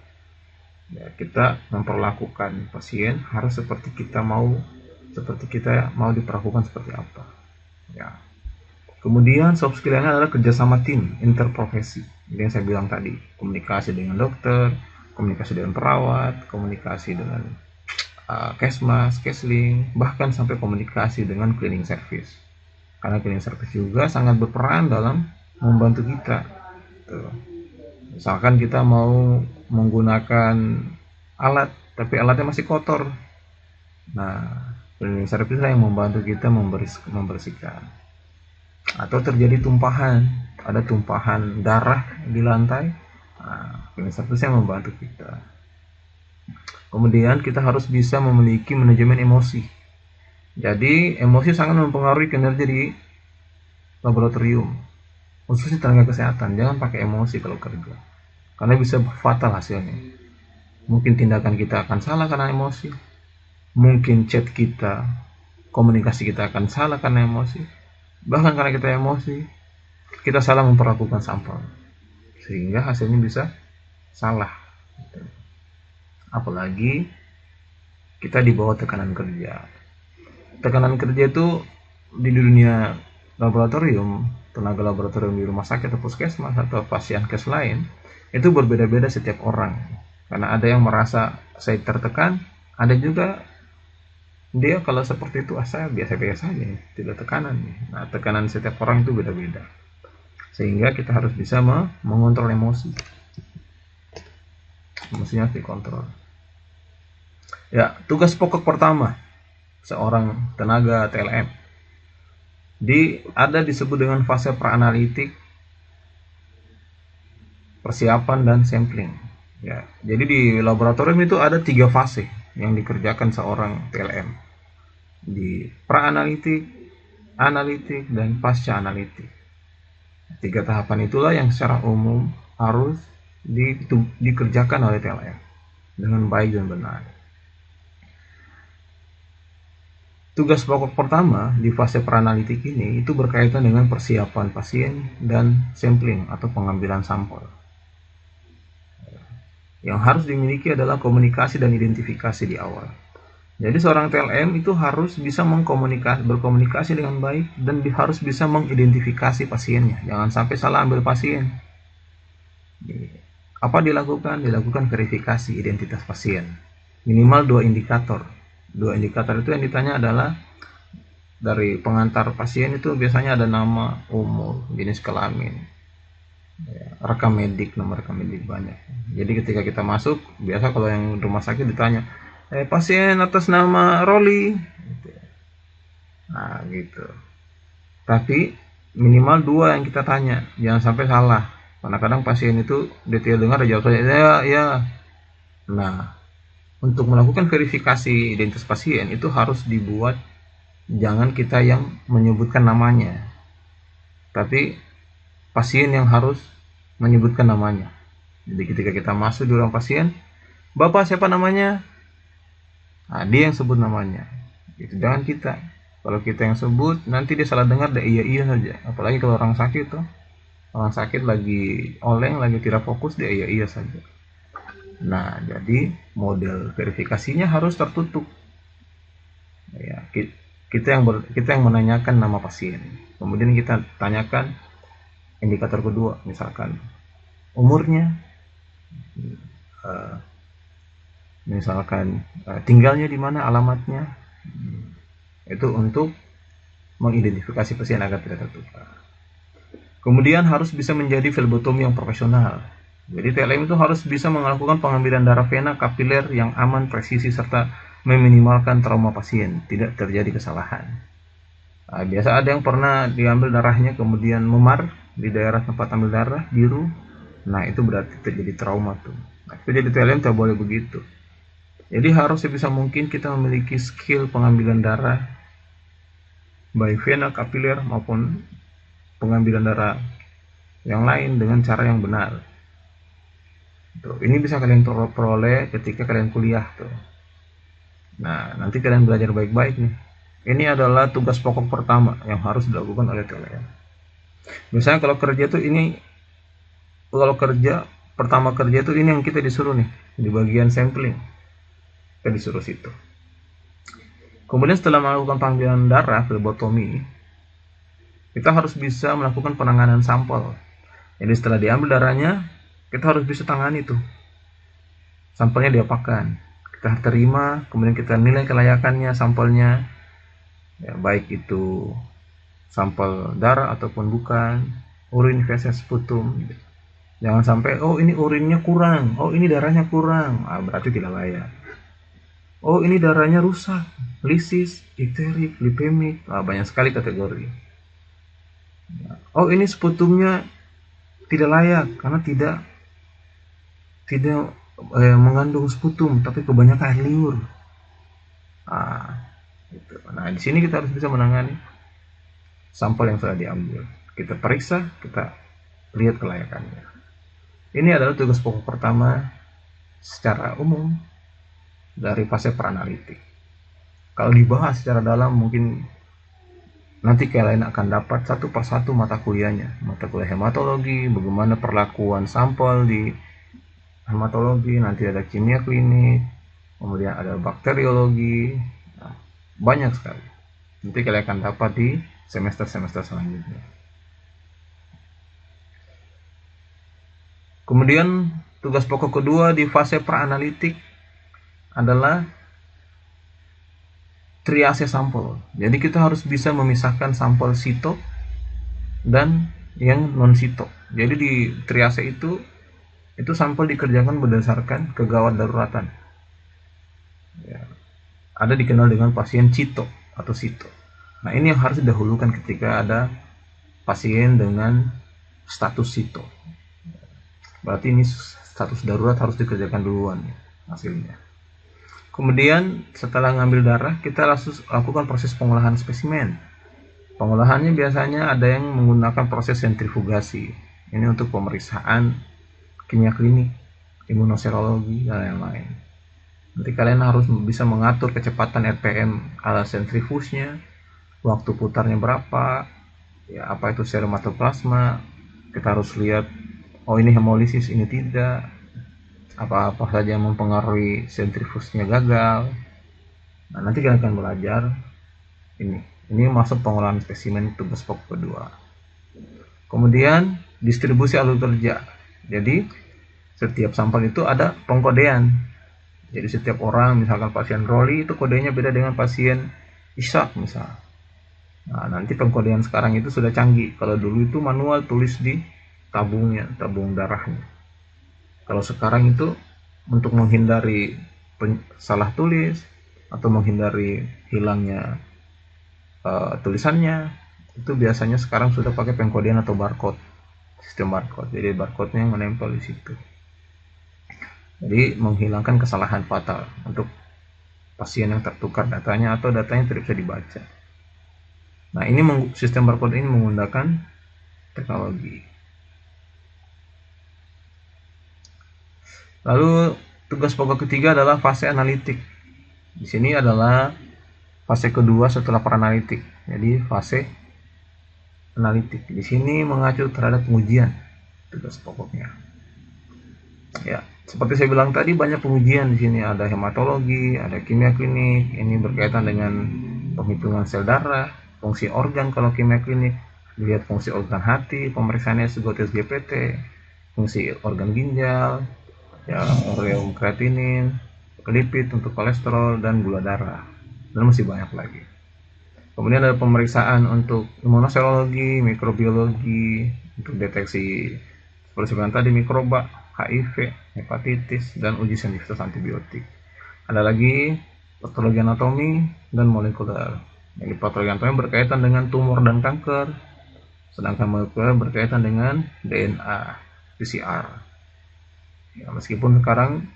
Ya, kita memperlakukan pasien harus seperti kita mau diperlakukan seperti apa. Ya. Kemudian soft skill-nya adalah kerjasama tim, interprofesi. Jadi yang saya bilang tadi, komunikasi dengan dokter, komunikasi dengan perawat, komunikasi dengan kesmas, kesling, bahkan sampai komunikasi dengan cleaning service. Karena cleaning service juga sangat berperan dalam membantu kita. Tuh. Misalkan kita mau menggunakan alat, tapi alatnya masih kotor. Nah, cleaning service lah yang membantu kita membersihkan. Atau terjadi tumpahan, ada tumpahan darah di lantai, cleaning service yang membantu kita. Kemudian kita harus bisa memiliki manajemen emosi. Jadi emosi sangat mempengaruhi kinerja di laboratorium, khususnya tenaga kesehatan. Jangan pakai emosi kalau kerja, karena bisa fatal hasilnya. Mungkin tindakan kita akan salah karena emosi, mungkin chat kita, komunikasi kita akan salah karena emosi. Bahkan karena kita emosi, kita salah memperlakukan sampel, sehingga hasilnya bisa salah. Apalagi kita di bawah tekanan kerja. Tekanan kerja itu di dunia laboratorium, tenaga laboratorium di rumah sakit atau puskesmas atau pasienkes lain, itu berbeda-beda setiap orang. Karena ada yang merasa saya tertekan, ada juga dia kalau seperti itu saya biasa-biasa aja, tidak tekanan. Nah, tekanan setiap orang itu beda-beda. Sehingga kita harus bisa mengontrol emosi. mestinya harus dikontrol. Ya, tugas pokok pertama seorang tenaga TLM ada disebut dengan fase praanalitik, persiapan, dan sampling. Ya, jadi di laboratorium itu ada 3 fase yang dikerjakan seorang TLM, di praanalitik, analitik, dan pasca analitik. 3 tahapan itulah yang secara umum harus dikerjakan oleh TLM dengan baik dan benar. Tugas pokok pertama di fase praanalitik ini itu berkaitan dengan persiapan pasien dan sampling atau pengambilan sampel. Yang harus dimiliki adalah komunikasi dan identifikasi di awal. Jadi seorang TLM itu harus bisa berkomunikasi dengan baik dan harus bisa mengidentifikasi pasiennya. Jangan sampai salah ambil pasien. Apa dilakukan? Dilakukan verifikasi identitas pasien. Minimal 2 indikator. 2 indikator itu yang ditanya adalah dari pengantar pasien itu biasanya ada nama, umur, jenis kelamin, rekam medik, nomor rekam medik banyak. Jadi ketika kita masuk, biasa kalau yang rumah sakit ditanya, pasien atas nama Rolly, nah gitu. Tapi minimal 2 yang kita tanya, jangan sampai salah. Karena kadang pasien itu dia dengar jawab saja ya. Nah, untuk melakukan verifikasi identitas pasien itu harus dibuat, jangan kita yang menyebutkan namanya, tapi pasien yang harus menyebutkan namanya. Jadi ketika kita masuk di ruang pasien, Bapak siapa namanya? Nah, dia yang sebut namanya. Itu jangan kita. Kalau kita yang sebut, nanti dia salah dengar, dia iya saja. Apalagi kalau orang sakit tuh, orang sakit lagi oleng, lagi tidak fokus, dia iya saja. Nah, jadi model verifikasinya harus tertutup. Ya, kita yang menanyakan nama pasien. Kemudian kita tanyakan indikator kedua, misalkan umurnya, misalkan tinggalnya di mana, alamatnya. Itu untuk mengidentifikasi pasien agar tidak tertukar. Kemudian harus bisa menjadi flebotomi yang profesional. Jadi TLM itu harus bisa melakukan pengambilan darah vena kapiler yang aman, presisi, serta meminimalkan trauma pasien, tidak terjadi kesalahan. Nah, biasa ada yang pernah diambil darahnya kemudian memar di daerah tempat ambil darah, biru. Nah, itu berarti terjadi trauma tuh. Nah, itu jadi TLM tidak boleh begitu. Jadi harus sebisa mungkin kita memiliki skill pengambilan darah baik vena kapiler maupun pengambilan darah yang lain dengan cara yang benar. Tuh, ini bisa kalian peroleh ketika kalian kuliah tuh. Nah, nanti kalian belajar baik-baik nih. Ini adalah tugas pokok pertama yang harus dilakukan oleh TLM. Misalnya kalau kerja tuh ini, pertama kerja tuh ini yang kita disuruh nih, di bagian sampling. Kita disuruh situ. Kemudian setelah melakukan pengambilan darah, flebotomi, kita harus bisa melakukan penanganan sampel. Jadi setelah diambil darahnya, kita harus bisa tangani tuh. Sampelnya diapakan? Kita terima, kemudian kita nilai kelayakannya sampelnya. Ya, baik itu sampel darah ataupun bukan, urin, feses, sputum. Jangan sampai, oh ini urinnya kurang, oh ini darahnya kurang, berarti tidak layak. Oh ini darahnya rusak, lisis, iterik, lipemik, banyak sekali kategori. Oh ini sputumnya tidak layak karena tidak mengandung sputum, tapi kebanyakan air liur. Gitu. Nah, di sini kita harus bisa menangani sampel yang sudah diambil. Kita periksa, kita lihat kelayakannya. Ini adalah tugas pokok pertama secara umum dari fase praanalitik. Kalau dibahas secara dalam, mungkin nanti kalian akan dapat satu persatu mata kuliahnya. Mata kuliah hematologi, bagaimana perlakuan sampel di hematologi, nanti ada kimia klinik, kemudian ada bakteriologi, banyak sekali. Nanti kalian akan dapat di semester-semester selanjutnya. Kemudian tugas pokok kedua di fase praanalitik adalah triase sampel. Jadi kita harus bisa memisahkan sampel sito dan yang non sito. Jadi di triase itu itu sampel dikerjakan berdasarkan kegawat daruratan. Ya, ada dikenal dengan pasien CITO atau SITO. Nah, ini yang harus didahulukan ketika ada pasien dengan status SITO. Berarti ini status darurat harus dikerjakan duluan hasilnya. Kemudian setelah ngambil darah, kita lakukan proses pengolahan spesimen. Pengolahannya biasanya ada yang menggunakan proses sentrifugasi. Ini untuk pemeriksaan kimia klinik, imunoserologi, dan lain-lain. Nanti kalian harus bisa mengatur kecepatan RPM alat sentrifusnya, waktu putarnya berapa, ya apa itu serum atau plasma. Kita harus lihat, oh ini hemolisis, ini tidak, apa-apa saja yang mempengaruhi sentrifusnya gagal. Nah, nanti kalian akan belajar ini masuk pengolahan spesimen tugas pokok kedua. Kemudian distribusi alur kerja. Jadi setiap sampel itu ada pengkodean. Jadi setiap orang, misalkan pasien Roli itu kodenya beda dengan pasien Ishak misal. Nah, nanti pengkodean sekarang itu sudah canggih. Kalau dulu itu manual, tulis di tabungnya, tabung darahnya. Kalau sekarang itu untuk menghindari salah tulis atau menghindari hilangnya tulisannya, itu biasanya sekarang sudah pakai pengkodean atau barcode, sistem barcode. Jadi barcode-nya yang menempel di situ. Jadi menghilangkan kesalahan fatal untuk pasien yang tertukar datanya atau datanya tidak bisa dibaca. Nah, ini sistem barcode ini menggunakan teknologi. Lalu tugas pokok ketiga adalah fase analitik. Di sini adalah fase kedua setelah peranalitik. Jadi fase analitik. Di sini mengacu terhadap pengujian tugas pokoknya. Ya, seperti saya bilang tadi banyak pengujian di sini. Ada hematologi, ada kimia klinik. Ini berkaitan dengan penghitungan sel darah, fungsi organ kalau kimia klinik, lihat fungsi organ hati, pemeriksaan SGOT GPT, fungsi organ ginjal, ya ureum kreatinin, lipid untuk kolesterol dan gula darah, dan masih banyak lagi. Kemudian ada pemeriksaan untuk imunoserologi, mikrobiologi untuk deteksi seperti yang tadi mikroba, HIV, hepatitis, dan uji sensitivitas antibiotik. Ada lagi patologi anatomi dan molekuler. Jadi patologi anatomi berkaitan dengan tumor dan kanker, sedangkan molekuler berkaitan dengan DNA, PCR. Ya, meskipun sekarang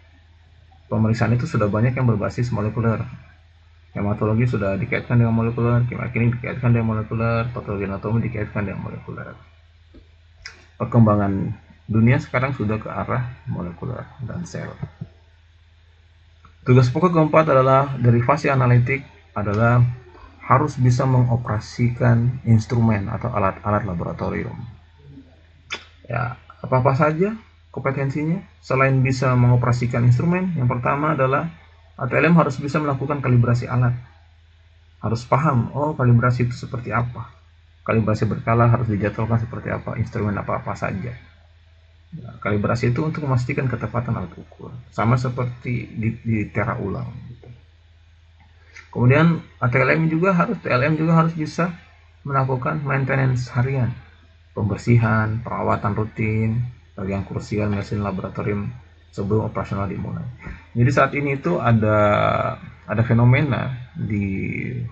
pemeriksaan itu sudah banyak yang berbasis molekuler. Hematologi sudah dikaitkan dengan molekuler, kimia klinik dikaitkan dengan molekuler, patologi anatomi dikaitkan dengan molekuler. Perkembangan dunia sekarang sudah ke arah molekuler dan sel. Tugas pokok keempat adalah dari fase analitik adalah harus bisa mengoperasikan instrumen atau alat-alat laboratorium. Ya, apa-apa saja kompetensinya selain bisa mengoperasikan instrumen. Yang pertama adalah ATLM harus bisa melakukan kalibrasi alat. Harus paham, oh kalibrasi itu seperti apa. Kalibrasi berkala harus dijadwalkan seperti apa, instrumen apa-apa saja. Nah, kalibrasi itu untuk memastikan ketepatan alat ukur. Sama seperti di tera ulang. Gitu. Kemudian TLM juga harus bisa melakukan maintenance harian. Pembersihan, perawatan rutin, bagi yang krusial mesin laboratorium sebelum operasional dimulai. Jadi saat ini itu ada fenomena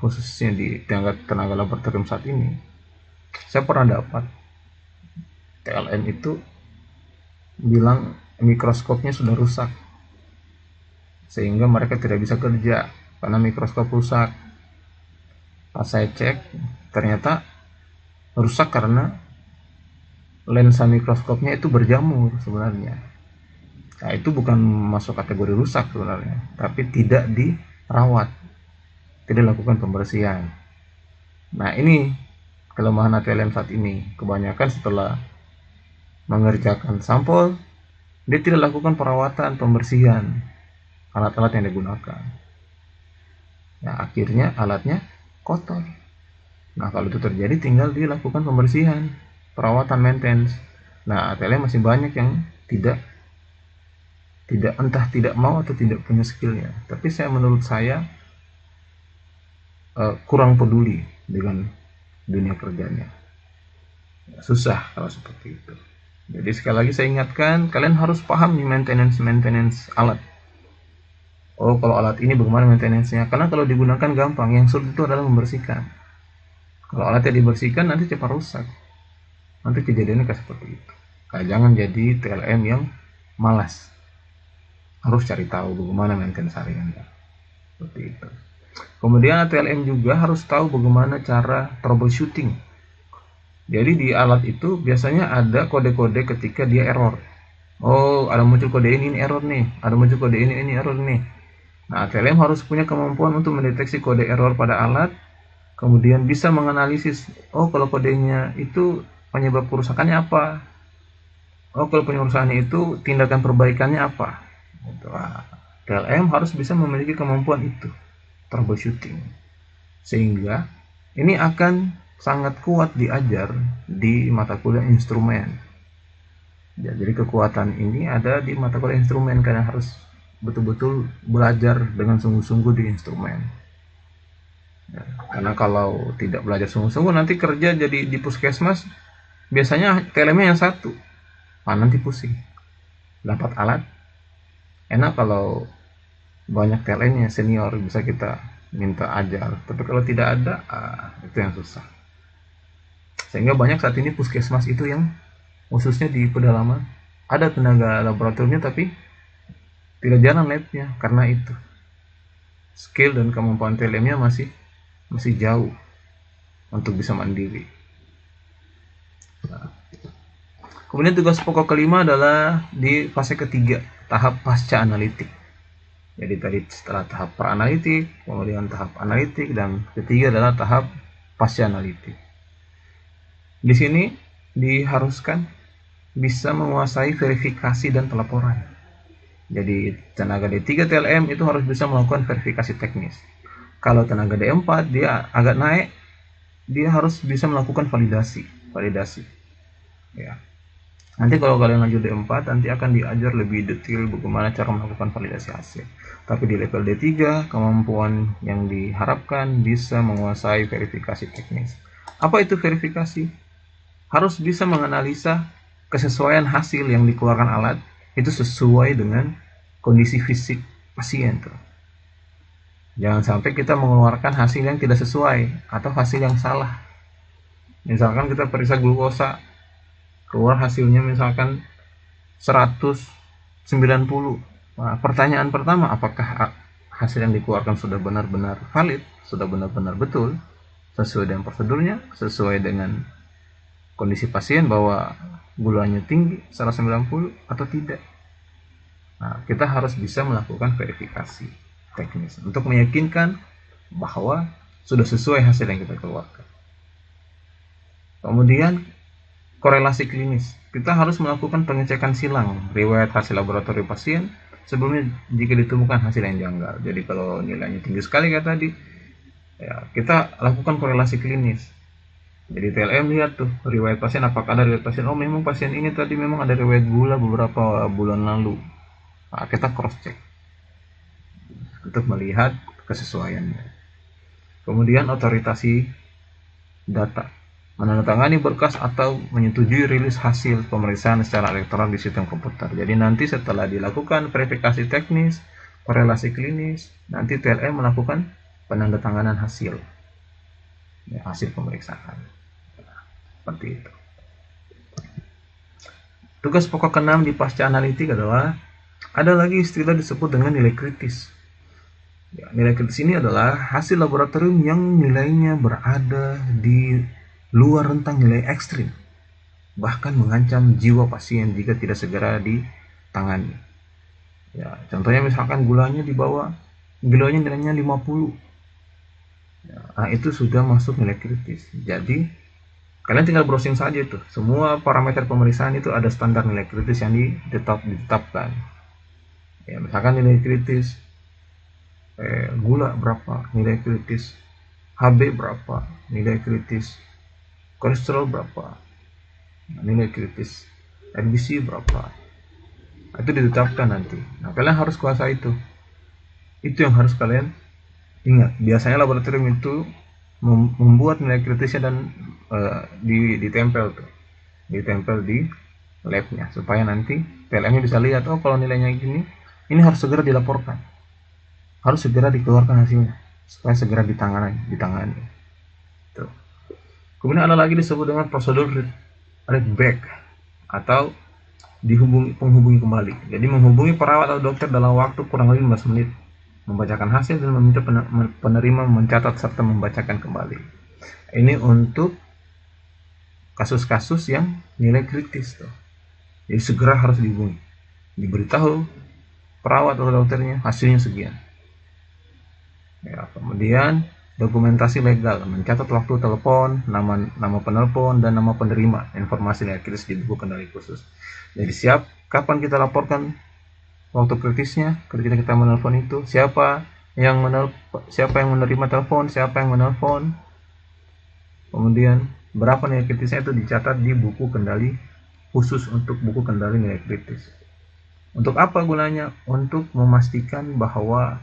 khususnya di tenaga laboratorium saat ini. Saya pernah dapat TLM itu bilang mikroskopnya sudah rusak, sehingga mereka tidak bisa kerja karena mikroskop rusak. Pas saya cek, ternyata rusak karena lensa mikroskopnya itu berjamur sebenarnya. Nah, itu bukan masuk kategori rusak sebenarnya, tapi tidak dirawat, tidak dilakukan pembersihan. Nah, ini kelemahan ATLM saat ini. Kebanyakan setelah mengerjakan sampel, dia tidak lakukan perawatan, pembersihan alat-alat yang digunakan. Nah, akhirnya alatnya kotor. Nah, kalau itu terjadi tinggal dilakukan pembersihan, perawatan, maintenance. Nah, ATLM masih banyak yang tidak mau atau tidak punya skillnya. Tapi menurut saya kurang peduli dengan dunia kerjanya. Susah kalau seperti itu. Jadi sekali lagi saya ingatkan, kalian harus paham nih maintenance alat. Oh, kalau alat ini bagaimana maintenance-nya? Karena kalau digunakan gampang, yang sulit itu adalah membersihkan. Kalau alatnya dibersihkan nanti cepat rusak. Nanti kejadiannya kayak seperti itu. Kayak jangan jadi TLM yang malas. Harus cari tahu bagaimana maintenance hariannya. Seperti itu. Kemudian TLM juga harus tahu bagaimana cara troubleshooting. Jadi di alat itu biasanya ada kode-kode ketika dia error. Oh, ada muncul kode ini error nih. Ada muncul kode ini error nih. Nah, TLM harus punya kemampuan untuk mendeteksi kode error pada alat, kemudian bisa menganalisis, oh kalau kodenya itu penyebab kerusakannya apa, oh kalau penyurusannya itu tindakan perbaikannya apa. Nah, TLM harus bisa memiliki kemampuan itu, troubleshooting, sehingga ini akan sangat kuat diajar di mata kuliah instrumen. Ya, jadi kekuatan ini ada di mata kuliah instrumen karena harus betul-betul belajar dengan sungguh-sungguh di instrumen. Ya, karena kalau tidak belajar sungguh-sungguh nanti kerja jadi di puskesmas biasanya TLM-nya yang satu, nanti pusing. Dapat alat enak kalau banyak TLM-nya senior bisa kita minta ajar, tapi kalau tidak ada itu yang susah. Sehingga banyak saat ini puskesmas itu yang khususnya di pedalaman ada tenaga laboratoriumnya tapi tidak jalan labnya karena itu skill dan kemampuan TLM-nya masih jauh untuk bisa mandiri. Nah, kemudian tugas pokok kelima adalah di fase ketiga, tahap pasca analitik. Jadi tadi setelah tahap pra-analitik, kemudian tahap analitik, dan ketiga adalah tahap pasca analitik. Di sini diharuskan bisa menguasai verifikasi dan pelaporan. Jadi tenaga D3 TLM itu harus bisa melakukan verifikasi teknis. Kalau tenaga D4 dia agak naik, dia harus bisa melakukan validasi. Ya. Nanti kalau kalian lanjut D4 nanti akan diajar lebih detail bagaimana cara melakukan validasi hasil. Tapi di level D3 kemampuan yang diharapkan bisa menguasai verifikasi teknis. Apa itu verifikasi? Harus bisa menganalisa kesesuaian hasil yang dikeluarkan alat itu sesuai dengan kondisi fisik pasien tuh. Jangan sampai kita mengeluarkan hasil yang tidak sesuai atau hasil yang salah. Misalkan kita periksa glukosa, keluar hasilnya misalkan 190. Nah, pertanyaan pertama, apakah hasil yang dikeluarkan sudah benar-benar valid, sudah benar-benar betul, sesuai dengan prosedurnya, sesuai dengan kondisi pasien bahwa gulanya tinggi 190 atau tidak. Nah, kita harus bisa melakukan verifikasi teknis untuk meyakinkan bahwa sudah sesuai hasil yang kita keluarkan. Kemudian korelasi klinis. Kita harus melakukan pengecekan silang riwayat hasil laboratorium pasien sebelumnya jika ditemukan hasil yang janggal. Jadi kalau nilainya tinggi sekali kayak tadi, ya kita lakukan korelasi klinis. Jadi TLM lihat tuh riwayat pasien, apakah ada riwayat pasien, oh memang pasien ini tadi memang ada riwayat gula beberapa bulan lalu. Nah, kita cross check untuk melihat kesesuaiannya. Kemudian otoritasi data, menandatangani berkas atau menyetujui rilis hasil pemeriksaan secara elektronik di sistem komputer. Jadi nanti setelah dilakukan verifikasi teknis, korelasi klinis, nanti TLM melakukan penandatanganan hasil, ya, hasil pemeriksaan. Seperti itu. Tugas pokok ke-6 di pasca analitik adalah ada lagi istilah disebut dengan nilai kritis. Ya, nilai kritis ini adalah hasil laboratorium yang nilainya berada di luar rentang nilai ekstrim, bahkan mengancam jiwa pasien jika tidak segera ditangani. Ya, contohnya misalkan gulanya nilainya 50. Ya, nah itu sudah masuk nilai kritis. Jadi kalian tinggal browsing saja tuh. Semua parameter pemeriksaan itu ada standar nilai kritis yang ditetapkan. Ya, misalkan nilai kritis gula berapa, nilai kritis HB berapa, nilai kritis kolesterol berapa, nilai kritis NBC berapa. Itu ditetapkan nanti. Nah, kalian harus kuasai itu. Itu yang harus kalian ingat. Biasanya laboratorium itu membuat nilai kritisnya dan ditempel di labnya, supaya nanti PLM-nya bisa lihat, oh kalau nilainya gini, ini harus segera dilaporkan, harus segera dikeluarkan hasilnya, supaya segera ditangani. Tuh. Kemudian ada lagi disebut dengan prosedur read back atau penghubungi kembali. Jadi menghubungi perawat atau dokter dalam waktu kurang lebih 15 menit, membacakan hasil dan meminta penerima mencatat serta membacakan kembali. Ini untuk kasus-kasus yang nilai kritis tuh. Jadi segera harus dihubungi, diberitahu perawat atau dokternya hasilnya sekian. Ya, kemudian dokumentasi legal, mencatat waktu telepon, nama penelpon dan nama penerima, informasi nilai kritis di buku kendali khusus. Jadi siap kapan kita laporkan waktu kritisnya, ketika kita menelpon itu, siapa yang menerima telepon, siapa yang menelpon, kemudian berapa nilai kritisnya itu dicatat di buku kendali khusus untuk buku kendali nilai kritis. Untuk apa gunanya? Untuk memastikan bahwa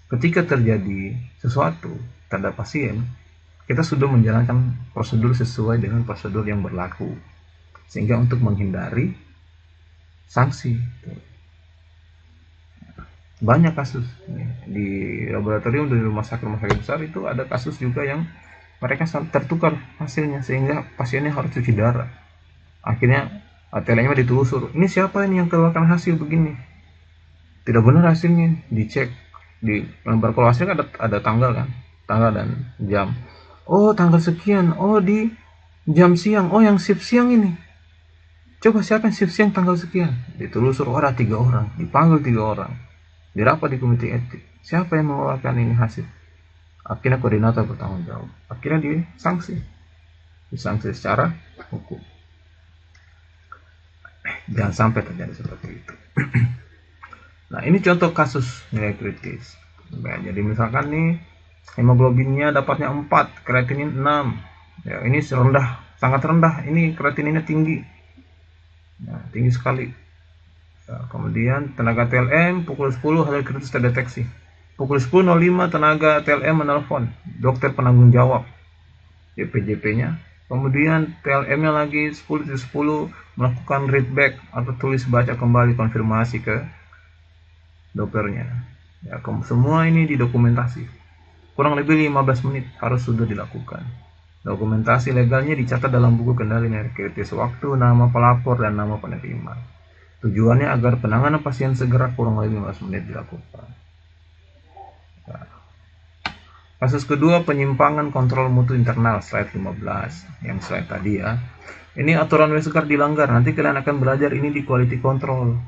ketika terjadi sesuatu terhadap pasien, kita sudah menjalankan prosedur sesuai dengan prosedur yang berlaku, sehingga untuk menghindari sanksi. Banyak kasus di laboratorium, di rumah sakit besar itu ada kasus juga yang mereka tertukar hasilnya, sehingga pasiennya harus cuci darah. Akhirnya ATL-nya ditelusur, ini siapa ini yang keluarkan hasil begini, tidak benar hasilnya, dicek di lembar kalau hasil ada tanggal kan, tanggal dan jam, oh tanggal sekian, oh di jam siang, oh yang shift siang ini, coba siapa yang shift siang tanggal sekian, ditelusur, ada 3 orang, dipanggil 3 orang, dirapat di komite etik, siapa yang mengeluarkan ini hasil, akhirnya koordinator bertanggung jawab, akhirnya disanksi secara hukum. Jangan sampai terjadi seperti itu. Nah, ini contoh kasus nilai kritis. Nah, jadi misalkan nih hemoglobinnya dapatnya 4, kreatinin 6. Ya, ini rendah, sangat rendah. Ini kreatininnya tinggi. Nah, tinggi sekali. Nah, kemudian tenaga TLM pukul 10 hasil kritis terdeteksi. Pukul 10.05 tenaga TLM menelpon dokter penanggung jawab JP-JP-nya. Kemudian TLM-nya lagi 10.10 melakukan read back atau tulis baca kembali konfirmasi ke dokternya. Ya, semua ini didokumentasi. Kurang lebih 15 menit harus sudah dilakukan. Dokumentasi legalnya dicatat dalam buku kendali nilai kritis, waktu, nama pelapor, dan nama penerima. Tujuannya agar penanganan pasien segera, kurang lebih 15 menit dilakukan. Nah, kasus kedua, penyimpangan kontrol mutu internal, slide 15. Yang slide tadi ya. Ini aturan Westguard dilanggar. Nanti kalian akan belajar ini di quality control.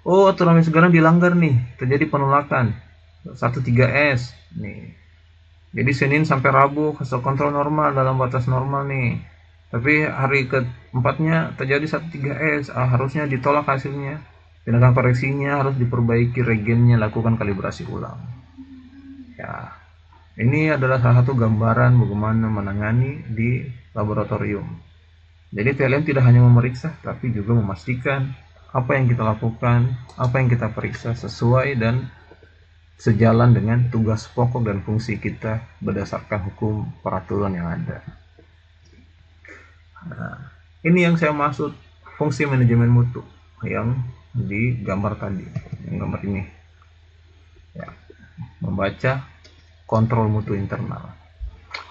Oh, aturan Westguard dilanggar nih. Terjadi penolakan. 13S. Nih. Jadi Senin sampai Rabu hasil kontrol normal, dalam batas normal nih. Tapi hari keempatnya terjadi 13S. Harusnya ditolak hasilnya. Tindakan koreksinya harus diperbaiki regennya, lakukan kalibrasi ulang. Ya. Ini adalah salah satu gambaran bagaimana menangani di laboratorium. Jadi TLM tidak hanya memeriksa, tapi juga memastikan apa yang kita lakukan, apa yang kita periksa sesuai dan sejalan dengan tugas pokok dan fungsi kita berdasarkan hukum peraturan yang ada. Nah, ini yang saya maksud fungsi manajemen mutu yang digambar tadi, yang gambar ini. Ya, membaca kontrol mutu internal.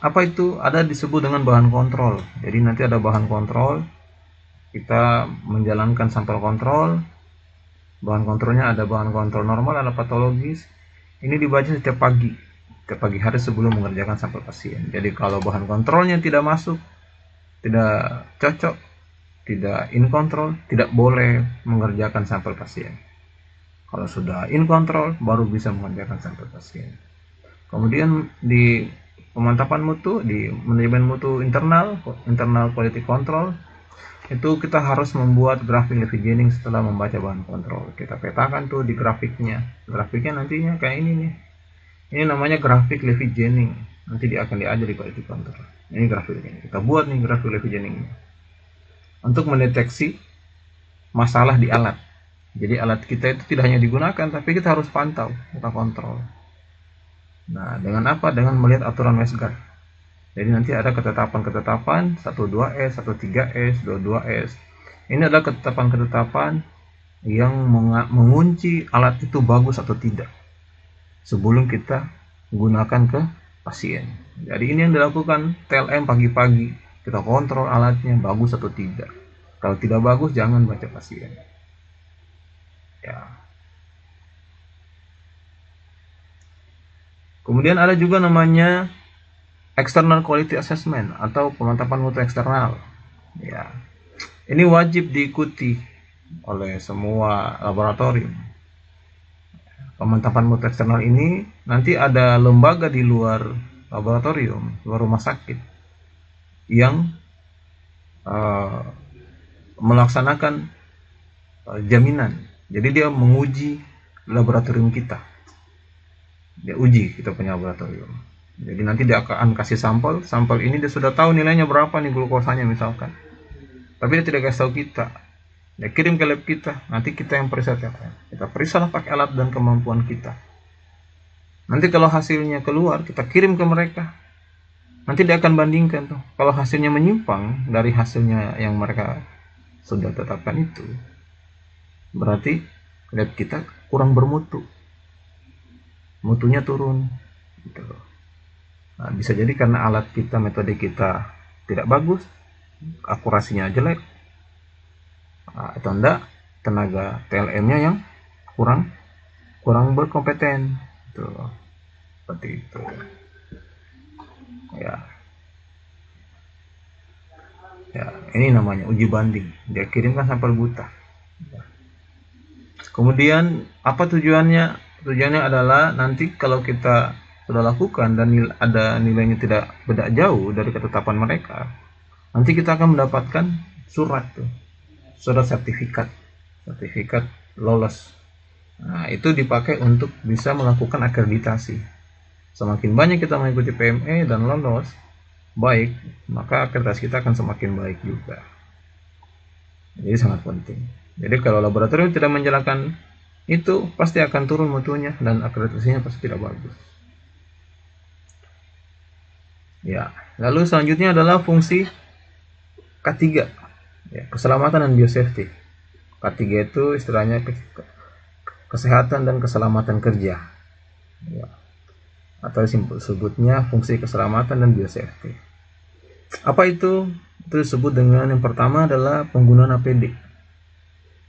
Apa itu? Ada disebut dengan bahan kontrol. Jadi nanti ada bahan kontrol, kita menjalankan sampel kontrol. Bahan kontrolnya ada bahan kontrol normal, ada patologis. Ini dibaca setiap pagi hari sebelum mengerjakan sampel pasien. Jadi kalau bahan kontrolnya tidak masuk, tidak cocok, tidak in control, tidak boleh mengerjakan sampel pasien. Kalau sudah in control, baru bisa mengerjakan sampel pasien. Kemudian di pemantapan mutu, di manajemen mutu internal quality control, itu kita harus membuat grafik levigening setelah membaca bahan kontrol. Kita petakan tuh di grafiknya. Grafiknya nantinya kayak ini nih. Ini namanya grafik levigening. Nanti akan diajar di quality control. Ini grafiknya. Kita buat nih grafik levigeningnya. Untuk mendeteksi masalah di alat. Jadi alat kita itu tidak hanya digunakan, tapi kita harus pantau, kita kontrol. Nah, dengan apa? Dengan melihat aturan Westguard. Jadi nanti ada ketetapan 12S, 13S, 22S. Ini adalah ketetapan-ketetapan yang mengunci alat itu bagus atau tidak sebelum kita gunakan ke pasien. Jadi ini yang dilakukan TLM pagi-pagi, kita kontrol alatnya bagus atau tidak. Kalau tidak bagus, jangan baca pasien. Ya. Kemudian ada juga namanya external quality assessment atau pemantapan mutu eksternal. Ya. Ini wajib diikuti oleh semua laboratorium. Pemantapan mutu eksternal ini nanti ada lembaga di luar laboratorium, luar rumah sakit yang melaksanakan jaminan. Jadi dia menguji laboratorium kita. Dia uji kita punya laboratorium. Jadi nanti dia akan kasih sampel ini dia sudah tahu nilainya berapa nih glukosanya misalkan. Tapi dia tidak kasih tahu kita. Dia kirim ke lab kita, nanti kita yang periksa TLM. Kita periksa lah pakai alat dan kemampuan kita. Nanti kalau hasilnya keluar, kita kirim ke mereka. Nanti dia akan bandingkan tuh. Kalau hasilnya menyimpang dari hasilnya yang mereka sudah tetapkan itu, berarti lab kita kurang bermutu. Mutunya turun. Gitu. Nah, bisa jadi karena alat kita, metode kita tidak bagus, akurasinya jelek, atau enggak tenaga TLM-nya yang kurang berkompeten. Gitu. Seperti itu. Ya, ini namanya uji banding. Dia kirimkan sampel buta. Kemudian apa tujuannya? Tujuannya adalah nanti kalau kita sudah lakukan dan ada nilainya tidak beda jauh dari ketetapan mereka, nanti kita akan mendapatkan surat sertifikat lolos. Nah, itu dipakai untuk bisa melakukan akreditasi. Semakin banyak kita mengikuti PME dan lolos baik, maka akreditasi kita akan semakin baik juga. Jadi sangat penting. Jadi kalau laboratorium tidak menjalankan itu, pasti akan turun mutunya dan akreditasinya pasti tidak bagus. Ya, lalu selanjutnya adalah fungsi K3, ya, keselamatan dan biosafety. K3 itu istilahnya kesehatan dan keselamatan kerja, ya, atau sebutnya fungsi keselamatan dan biosafety. Apa itu? Itu disebut dengan yang pertama adalah penggunaan APD.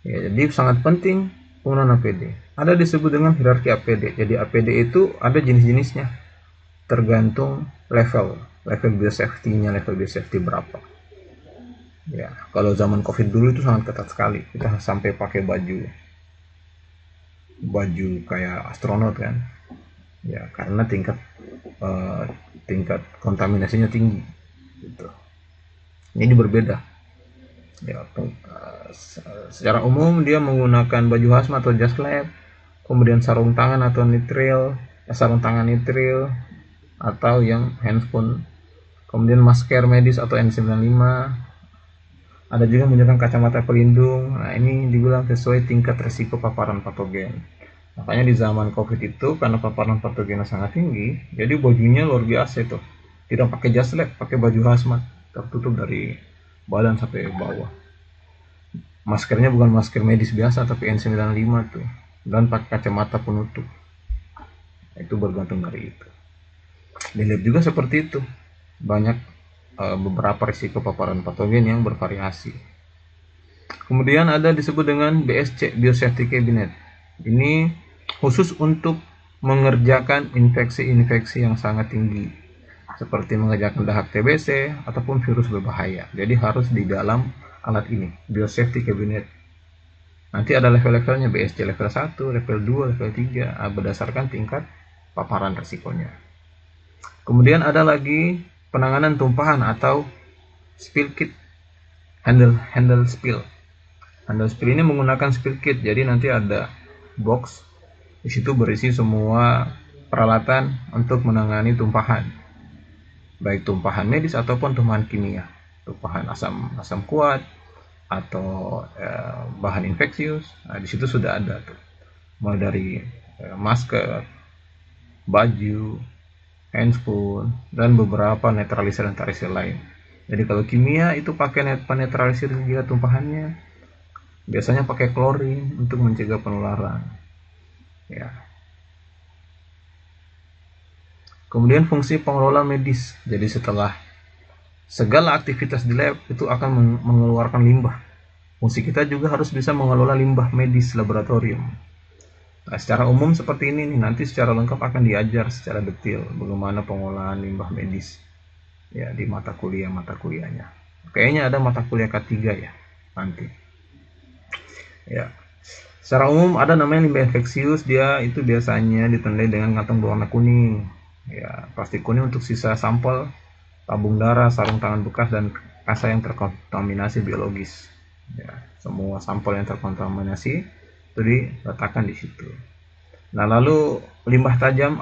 Ya, jadi sangat penting penggunaan APD. Ada disebut dengan hierarki APD. Jadi APD itu ada jenis-jenisnya, tergantung level biosafety-nya, level biosafety berapa. Ya, kalau zaman COVID dulu itu sangat ketat sekali. Kita sampai pakai baju kayak astronot kan. Ya, karena tingkat kontaminasinya tinggi. Gitu. Ini berbeda. Ya, secara umum dia menggunakan baju hazmat atau jas lab, kemudian sarung tangan atau nitril, atau yang handphone, kemudian masker medis atau N95. Ada juga menggunakan kacamata pelindung. Nah, ini dibilang sesuai tingkat risiko paparan patogen. Makanya di zaman COVID itu karena paparan patogennya sangat tinggi, jadi bajunya luar biasa itu. Tidak pakai jas lab, pakai baju hazmat, tertutup dari badan sampai bawah. Maskernya bukan masker medis biasa tapi N95 tuh, dan pakai kacamata penutup. Itu bergantung dari itu. Di lab juga seperti itu. Banyak beberapa risiko paparan patogen yang bervariasi. Kemudian ada disebut dengan BSC, Biosafety Cabinet. Ini khusus untuk mengerjakan infeksi-infeksi yang sangat tinggi, seperti mengerjakan dahak TBC ataupun virus berbahaya. Jadi harus di dalam alat ini, Biosafety Cabinet. Nanti ada level-levelnya, BSC level 1, level 2, level 3, berdasarkan tingkat paparan risikonya. Kemudian ada lagi penanganan tumpahan atau spill kit, handle spill. Handle spill ini menggunakan spill kit. Jadi nanti ada box, di situ berisi semua peralatan untuk menangani tumpahan, baik tumpahan medis ataupun tumpahan kimia, tumpahan asam kuat atau bahan infeksius. Nah, di situ sudah ada tuh, mulai dari masker, baju, handphone, dan beberapa netralizer lain. Jadi kalau kimia itu pakai penetralisir jika tumpahannya, biasanya pakai klorin untuk mencegah penularan. Ya. Kemudian fungsi pengelola medis. Jadi setelah segala aktivitas di lab itu akan mengeluarkan limbah. Fungsi kita juga harus bisa mengelola limbah medis laboratorium. Nah, secara umum seperti ini nih, nanti secara lengkap akan diajar secara detail bagaimana pengolahan limbah medis ya di mata kuliahnya. Kayaknya ada mata kuliah K3 ya nanti. Ya. Secara umum ada namanya limbah infeksius, dia itu biasanya ditandai dengan kantong berwarna kuning. Ya, plastik kuning untuk sisa sampel, tabung darah, sarung tangan bekas dan kasa yang terkontaminasi biologis. Ya, semua sampel yang terkontaminasi itu diletakkan di situ. Nah, lalu limbah tajam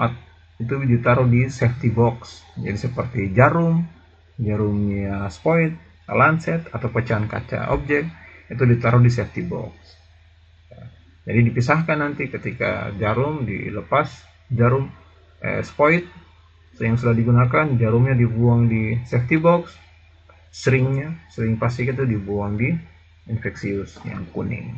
itu ditaruh di safety box. Jadi seperti jarumnya spoit, lancet atau pecahan kaca objek itu ditaruh di safety box. Jadi dipisahkan nanti ketika jarum dilepas, jarum spoit yang sudah digunakan, jarumnya dibuang di safety box, sering plastik itu dibuang di infeksius yang kuning.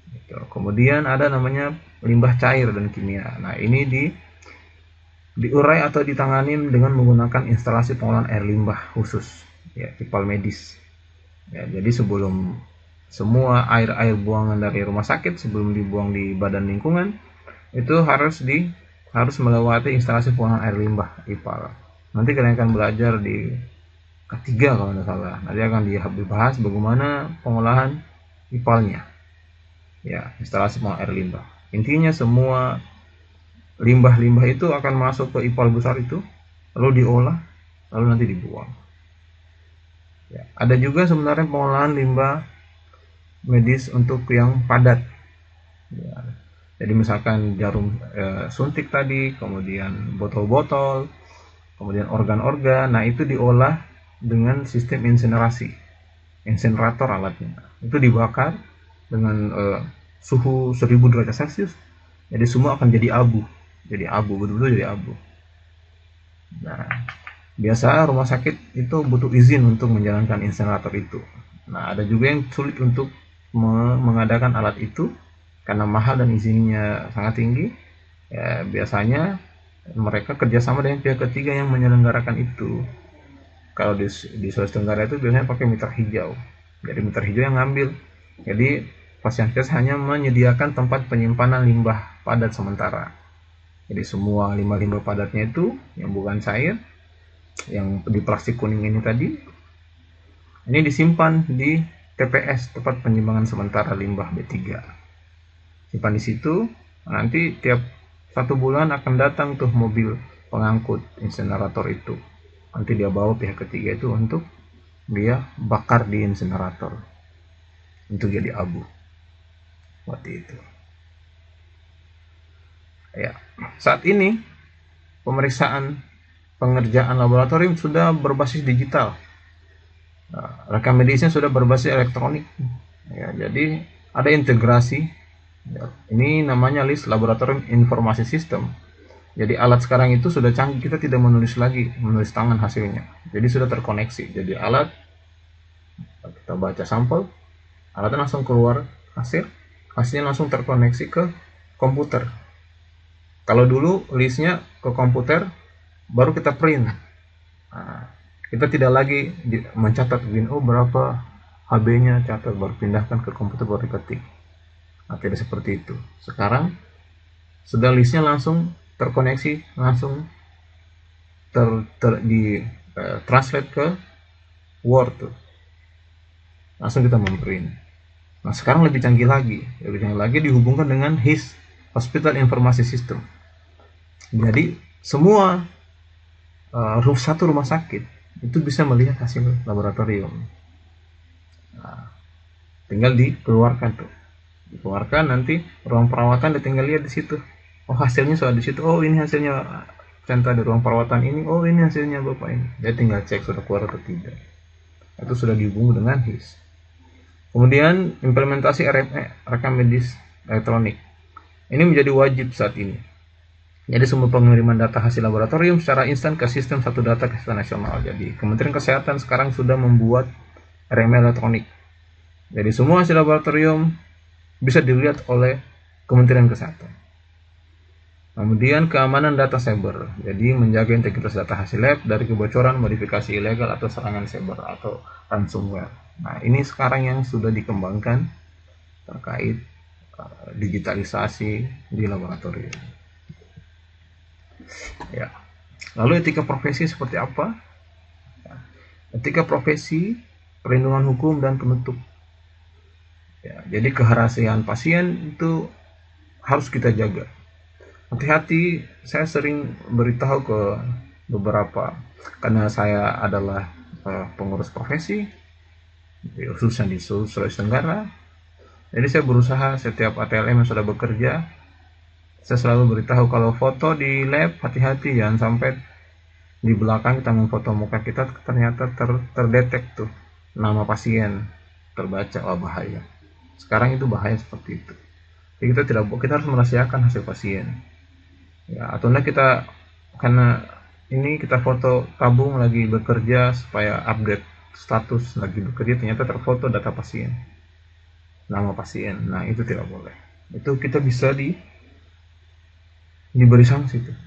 Gitu. Kemudian ada namanya limbah cair dan kimia. Nah, ini diurai atau ditangani dengan menggunakan instalasi pengolahan air limbah khusus, ya, IPAL medis. Ya, jadi sebelum semua air buangan dari rumah sakit sebelum dibuang di badan lingkungan itu harus melewati instalasi pengolahan air limbah IPAL. Nanti kalian akan belajar di K3 kalau tidak salah. Nanti akan dibahas bagaimana pengolahan IPAL-nya. Ya, instalasi pengolahan air limbah. Intinya semua limbah-limbah itu akan masuk ke IPAL besar itu, lalu diolah, lalu nanti dibuang. Ya, ada juga sebenarnya pengolahan limbah medis untuk yang padat. Ya, jadi misalkan jarum suntik tadi, kemudian botol-botol, kemudian organ-organ, nah itu diolah dengan sistem insinerasi, insinerator alatnya. Itu dibakar dengan suhu 1000 derajat Celcius, jadi semua akan jadi abu, betul-betul jadi abu. Nah, biasa rumah sakit itu butuh izin untuk menjalankan insinerator itu. Nah, ada juga yang sulit untuk mengadakan alat itu karena mahal dan izinnya sangat tinggi. Ya, biasanya mereka kerjasama dengan pihak ketiga yang menyelenggarakan itu. Kalau di Sulawesi Tenggara itu biasanya pakai meter hijau. Jadi meter hijau yang ngambil. Jadi Pasienkes hanya menyediakan tempat penyimpanan limbah padat sementara. Jadi semua limbah-limbah padatnya itu yang bukan cair, yang di plastik kuning ini tadi, ini disimpan di TPS, tempat penyimpanan sementara limbah B3. Simpan di situ, nanti tiap 1 bulan akan datang tuh mobil pengangkut insinerator itu. Nanti dia bawa pihak ketiga itu untuk dia bakar di insinerator untuk jadi abu. Seperti itu. Ya, saat ini pemeriksaan pengerjaan laboratorium sudah berbasis digital. Nah, rekam medisnya sudah berbasis elektronik. Ya, jadi ada integrasi. Ya, ini namanya list laboratorium informasi sistem. Jadi alat sekarang itu sudah canggih, kita tidak menulis tangan hasilnya. Jadi sudah terkoneksi. Jadi alat, kita baca sampel, alatnya langsung keluar hasilnya langsung terkoneksi ke komputer. Kalau dulu listnya ke komputer, baru kita print. Nah, kita tidak lagi mencatat berapa HB-nya, catat baru pindahkan ke komputer baru diketik. Nah, tidak seperti itu. Sekarang sudah listnya langsung terkoneksi, langsung translate ke Word tuh. Langsung kita memprint. Nah, sekarang lebih canggih lagi dihubungkan dengan HIS, Hospital Informasi System. Jadi semua satu rumah sakit itu bisa melihat hasil laboratorium. Nah, tinggal dikeluarkan nanti ruang perawatan tinggal lihat di situ. Oh, hasilnya sudah di situ. Oh, ini hasilnya centra di ruang perawatan ini. Oh, ini hasilnya Bapak ini. Dia tinggal cek sudah keluar atau tidak. Itu sudah dihubung dengan HIS. Kemudian implementasi rekam medis elektronik. Ini menjadi wajib saat ini. Jadi semua pengiriman data hasil laboratorium secara instan ke sistem satu data kesehatan nasional. Jadi Kementerian Kesehatan sekarang sudah membuat RMA elektronik. Jadi semua hasil laboratorium bisa dilihat oleh Kementerian Kesehatan. Kemudian keamanan data cyber. Jadi menjaga integritas data hasil lab dari kebocoran, modifikasi ilegal atau serangan cyber atau ransomware. Nah, ini sekarang yang sudah dikembangkan terkait digitalisasi di laboratorium. Ya. Lalu etika profesi seperti apa? Etika profesi, perlindungan hukum dan penutup. Ya, jadi kerahasiaan pasien itu harus kita jaga. Hati-hati, saya sering beritahu ke beberapa, karena saya adalah pengurus profesi, khususnya di Sulawesi Tenggara. Jadi saya berusaha setiap ATLM yang sudah bekerja, saya selalu beritahu kalau foto di lab, hati-hati jangan sampai di belakang kita memfoto muka kita ternyata terdetek tuh nama pasien terbaca. Oh, bahaya. Sekarang itu bahaya seperti itu. Jadi kita harus merahasiakan hasil pasien. Ya, atau enggak kita karena ini kita foto tabung lagi bekerja supaya update status lagi bekerja, ternyata terfoto data pasien, nama pasien. Nah, itu tidak boleh. Itu kita bisa diberi sanksi tuh.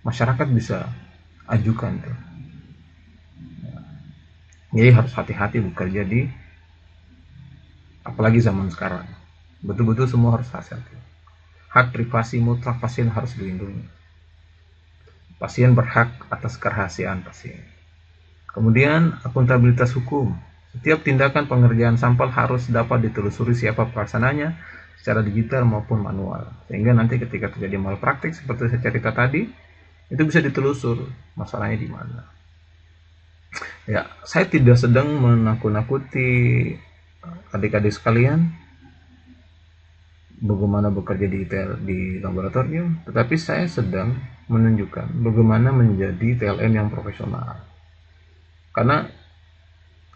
Masyarakat bisa ajukan tuh. Jadi harus hati-hati bekerja apalagi zaman sekarang. Betul-betul semua harus hati-hati. Hak privasi mutlak pasien harus dilindungi. Pasien berhak atas kerahasiaan pasien. Kemudian akuntabilitas hukum. Setiap tindakan pengerjaan sampel harus dapat ditelusuri siapa pelaksananya secara digital maupun manual. Sehingga nanti ketika terjadi malpraktik seperti saya cerita tadi, itu bisa ditelusur masalahnya di mana. Ya, saya tidak sedang menakut-nakuti adik-adik sekalian bagaimana bekerja di laboratorium, tetapi saya sedang menunjukkan bagaimana menjadi TLM yang profesional. Karena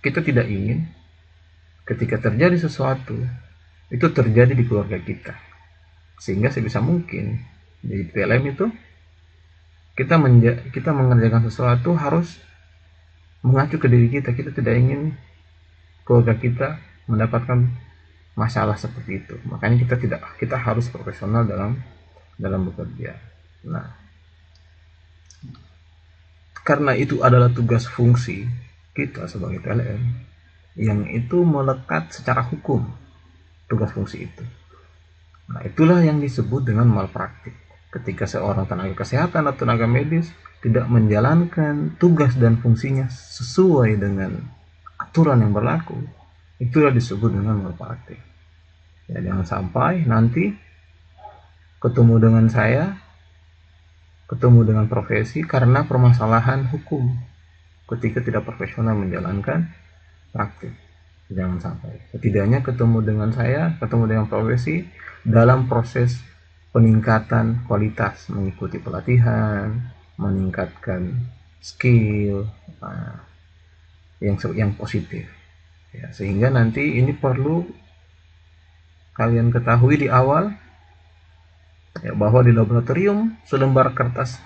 kita tidak ingin ketika terjadi sesuatu itu terjadi di keluarga kita, sehingga sebisa mungkin di TLM itu kita mengerjakan sesuatu harus mengacu ke diri kita. Kita tidak ingin keluarga kita mendapatkan masalah seperti itu. Makanya kita harus profesional dalam bekerja. Nah, karena itu adalah tugas fungsi kita sebagai TLM yang itu melekat secara hukum, tugas fungsi itu. Nah, itulah yang disebut dengan malpraktik. Ketika seorang tenaga kesehatan atau tenaga medis tidak menjalankan tugas dan fungsinya sesuai dengan aturan yang berlaku, itulah disebut dengan malpraktik. Ya, jangan sampai nanti ketemu dengan saya, ketemu dengan profesi karena permasalahan hukum ketika tidak profesional menjalankan praktik. Jangan sampai. Setidaknya ketemu dengan saya, ketemu dengan profesi dalam proses peningkatan kualitas, mengikuti pelatihan, meningkatkan skill yang positif. Ya, sehingga nanti ini perlu kalian ketahui di awal, ya, bahwa di laboratorium selembar kertas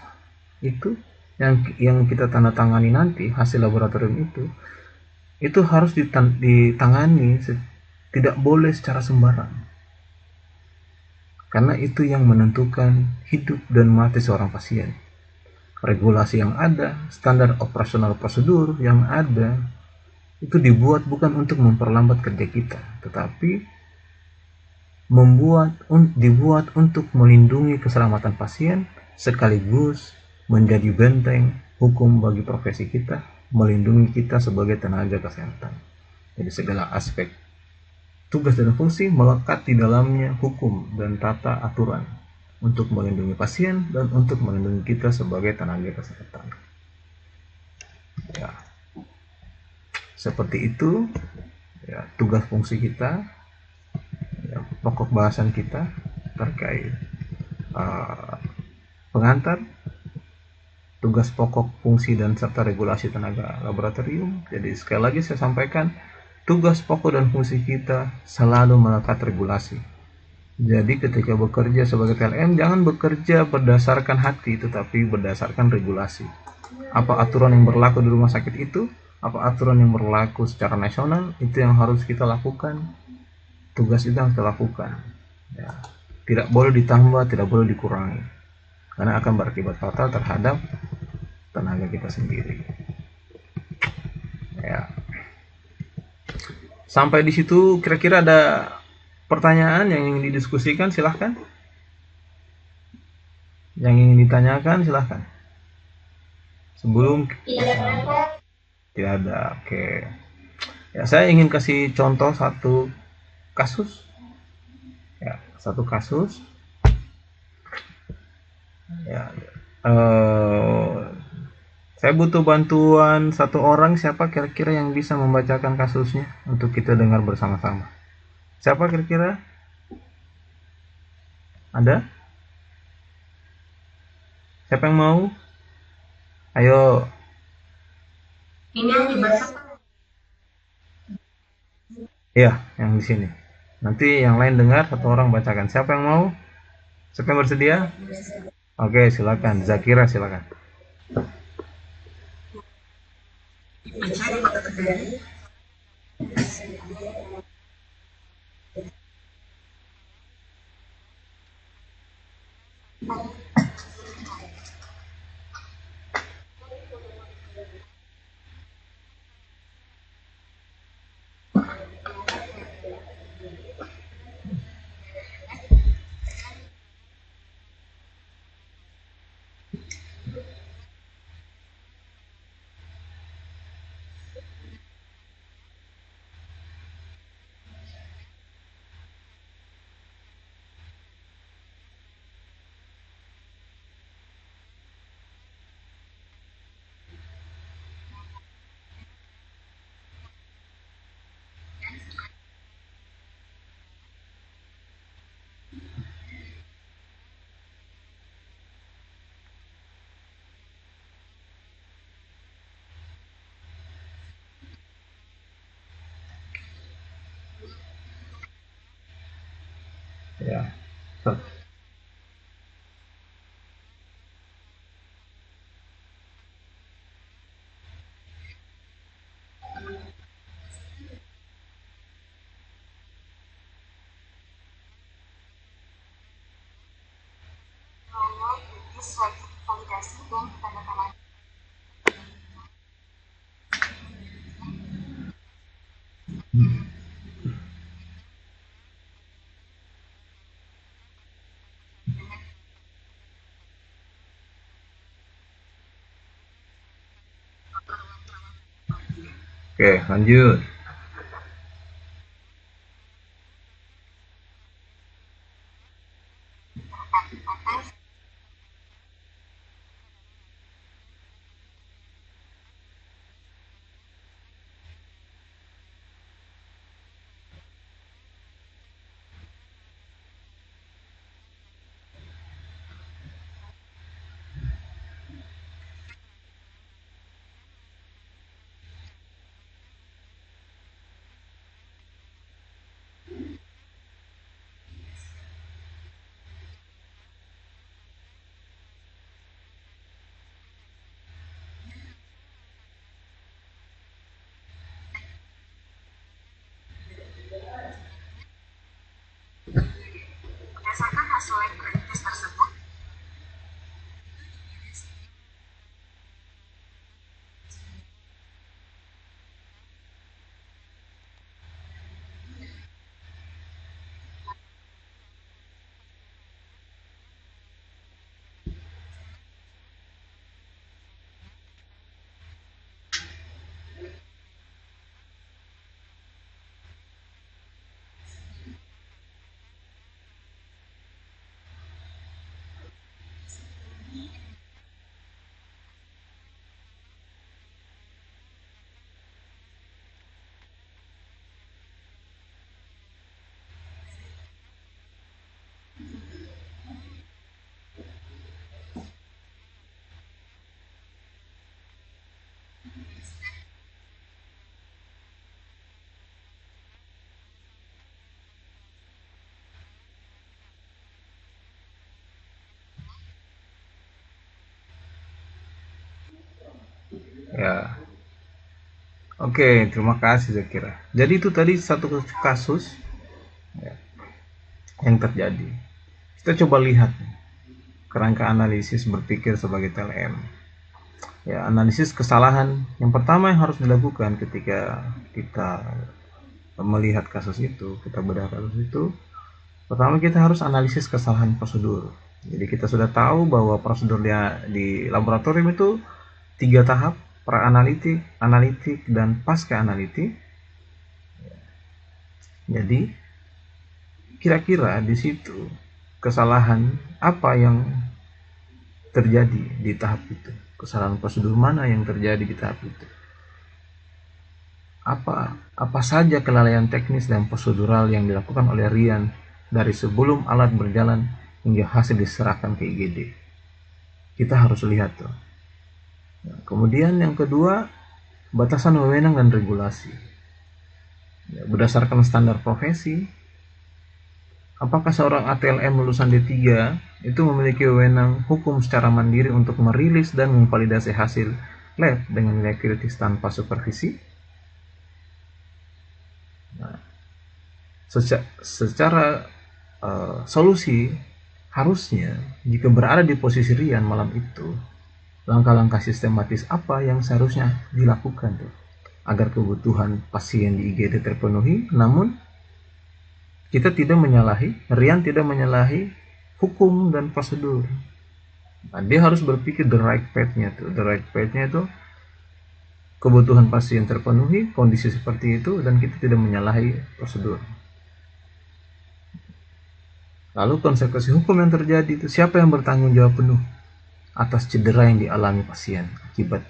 itu yang kita tanda tangani nanti, hasil laboratorium itu harus ditangani, tidak boleh secara sembarang, karena itu yang menentukan hidup dan mati seorang pasien. Regulasi yang ada, standar operasional prosedur yang ada, itu dibuat bukan untuk memperlambat kerja kita, tetapi dibuat untuk melindungi keselamatan pasien sekaligus menjadi benteng hukum bagi profesi kita, melindungi kita sebagai tenaga kesehatan. Jadi segala aspek tugas dan fungsi melekat di dalamnya hukum dan tata aturan untuk melindungi pasien dan untuk melindungi kita sebagai tenaga kesehatan. Ya, seperti itu ya tugas fungsi kita, ya, pokok bahasan kita terkait pengantar, tugas pokok, fungsi, dan serta regulasi tenaga laboratorium. Jadi sekali lagi saya sampaikan, tugas pokok dan fungsi kita selalu melekat regulasi. Jadi ketika bekerja sebagai PLN, jangan bekerja berdasarkan hati, tetapi berdasarkan regulasi. Apa aturan yang berlaku di rumah sakit itu, apa aturan yang berlaku secara nasional, itu yang harus kita lakukan. Tugas itu yang kita lakukan. Ya. Tidak boleh ditambah, tidak boleh dikurangi. Karena akan berakibat fatal terhadap tenaga kita sendiri. Ya. Sampai di situ kira-kira ada pertanyaan yang ingin didiskusikan, silahkan. Yang ingin ditanyakan, silahkan. Sebelum tidak ada, oke. Ya, saya ingin kasih contoh satu kasus. Ya, satu kasus. Ya, eh, saya butuh bantuan satu orang. Siapa kira-kira yang bisa membacakan kasusnya untuk kita dengar bersama-sama? Siapa kira-kira? Ada? Siapa yang mau? Ayo. Ini yang dibaca. Iya, yang di sini. Nanti yang lain dengar, satu orang bacakan. Siapa yang mau? Siapa yang bersedia? Oke, silakan. Zakira, silakan. Dibaca di mata terjadi. Ya. Lalu kritis wajib validasi dan tanda tangan. Oke, lanjut. Berdasarkan hasil kritis tersebut, Ya, oke, terima kasih saya kira. Jadi itu tadi satu kasus ya, yang terjadi. Kita coba lihat kerangka analisis berpikir sebagai TLM. Ya, analisis kesalahan yang pertama yang harus dilakukan ketika kita melihat kasus itu, kita bedah kasus itu, pertama kita harus analisis kesalahan prosedur. Jadi kita sudah tahu bahwa prosedurnya di laboratorium itu 3 tahap, pra-analitik, analitik, dan pasca analitik. Jadi kira-kira di situ kesalahan apa yang terjadi di tahap itu? Kesalahan prosedur mana yang terjadi di tahap itu? Apa saja kelalaian teknis dan prosedural yang dilakukan oleh Rian dari sebelum alat berjalan hingga hasil diserahkan ke IGD. Kita harus lihat tuh. Nah, kemudian yang kedua, batasan wewenang dan regulasi. Ya, berdasarkan standar profesi, apakah seorang ATLM lulusan D3 itu memiliki wewenang hukum secara mandiri untuk merilis dan memvalidasi hasil lab dengan nilai kritis tanpa supervisi? Nah, secara solusi harusnya jika berada di posisi Rian malam itu, langkah-langkah sistematis apa yang seharusnya dilakukan tuh agar kebutuhan pasien di IGD terpenuhi, namun kita tidak menyalahi, Rian tidak menyalahi hukum dan prosedur. Nah, dia harus berpikir the right path-nya tuh. The right path-nya itu kebutuhan pasien terpenuhi, kondisi seperti itu, dan kita tidak menyalahi prosedur. Lalu konsekuensi hukum yang terjadi itu siapa yang bertanggung jawab penuh atas cedera yang dialami pasien akibat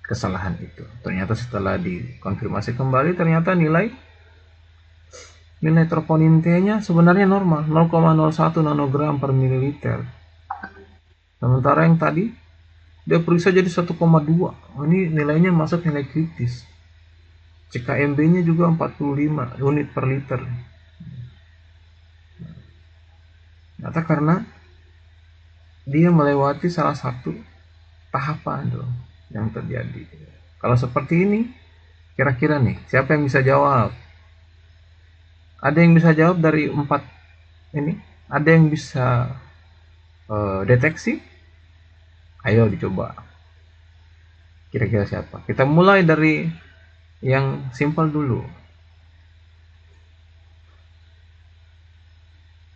kesalahan itu. Ternyata setelah dikonfirmasi kembali, ternyata nilai troponin T-nya sebenarnya normal, 0,01 nanogram per mililiter. Sementara yang tadi dia periksa jadi 1,2. Ini nilainya masuk nilai kritis. CKMB-nya juga 45 unit per liter. Ternyata karena dia melewati salah satu tahapan tuh yang terjadi. Kalau seperti ini, kira-kira nih, siapa yang bisa jawab? Ada yang bisa jawab dari 4 ini? Ada yang bisa deteksi? Ayo dicoba. Kira-kira siapa? Kita mulai dari yang simpel dulu.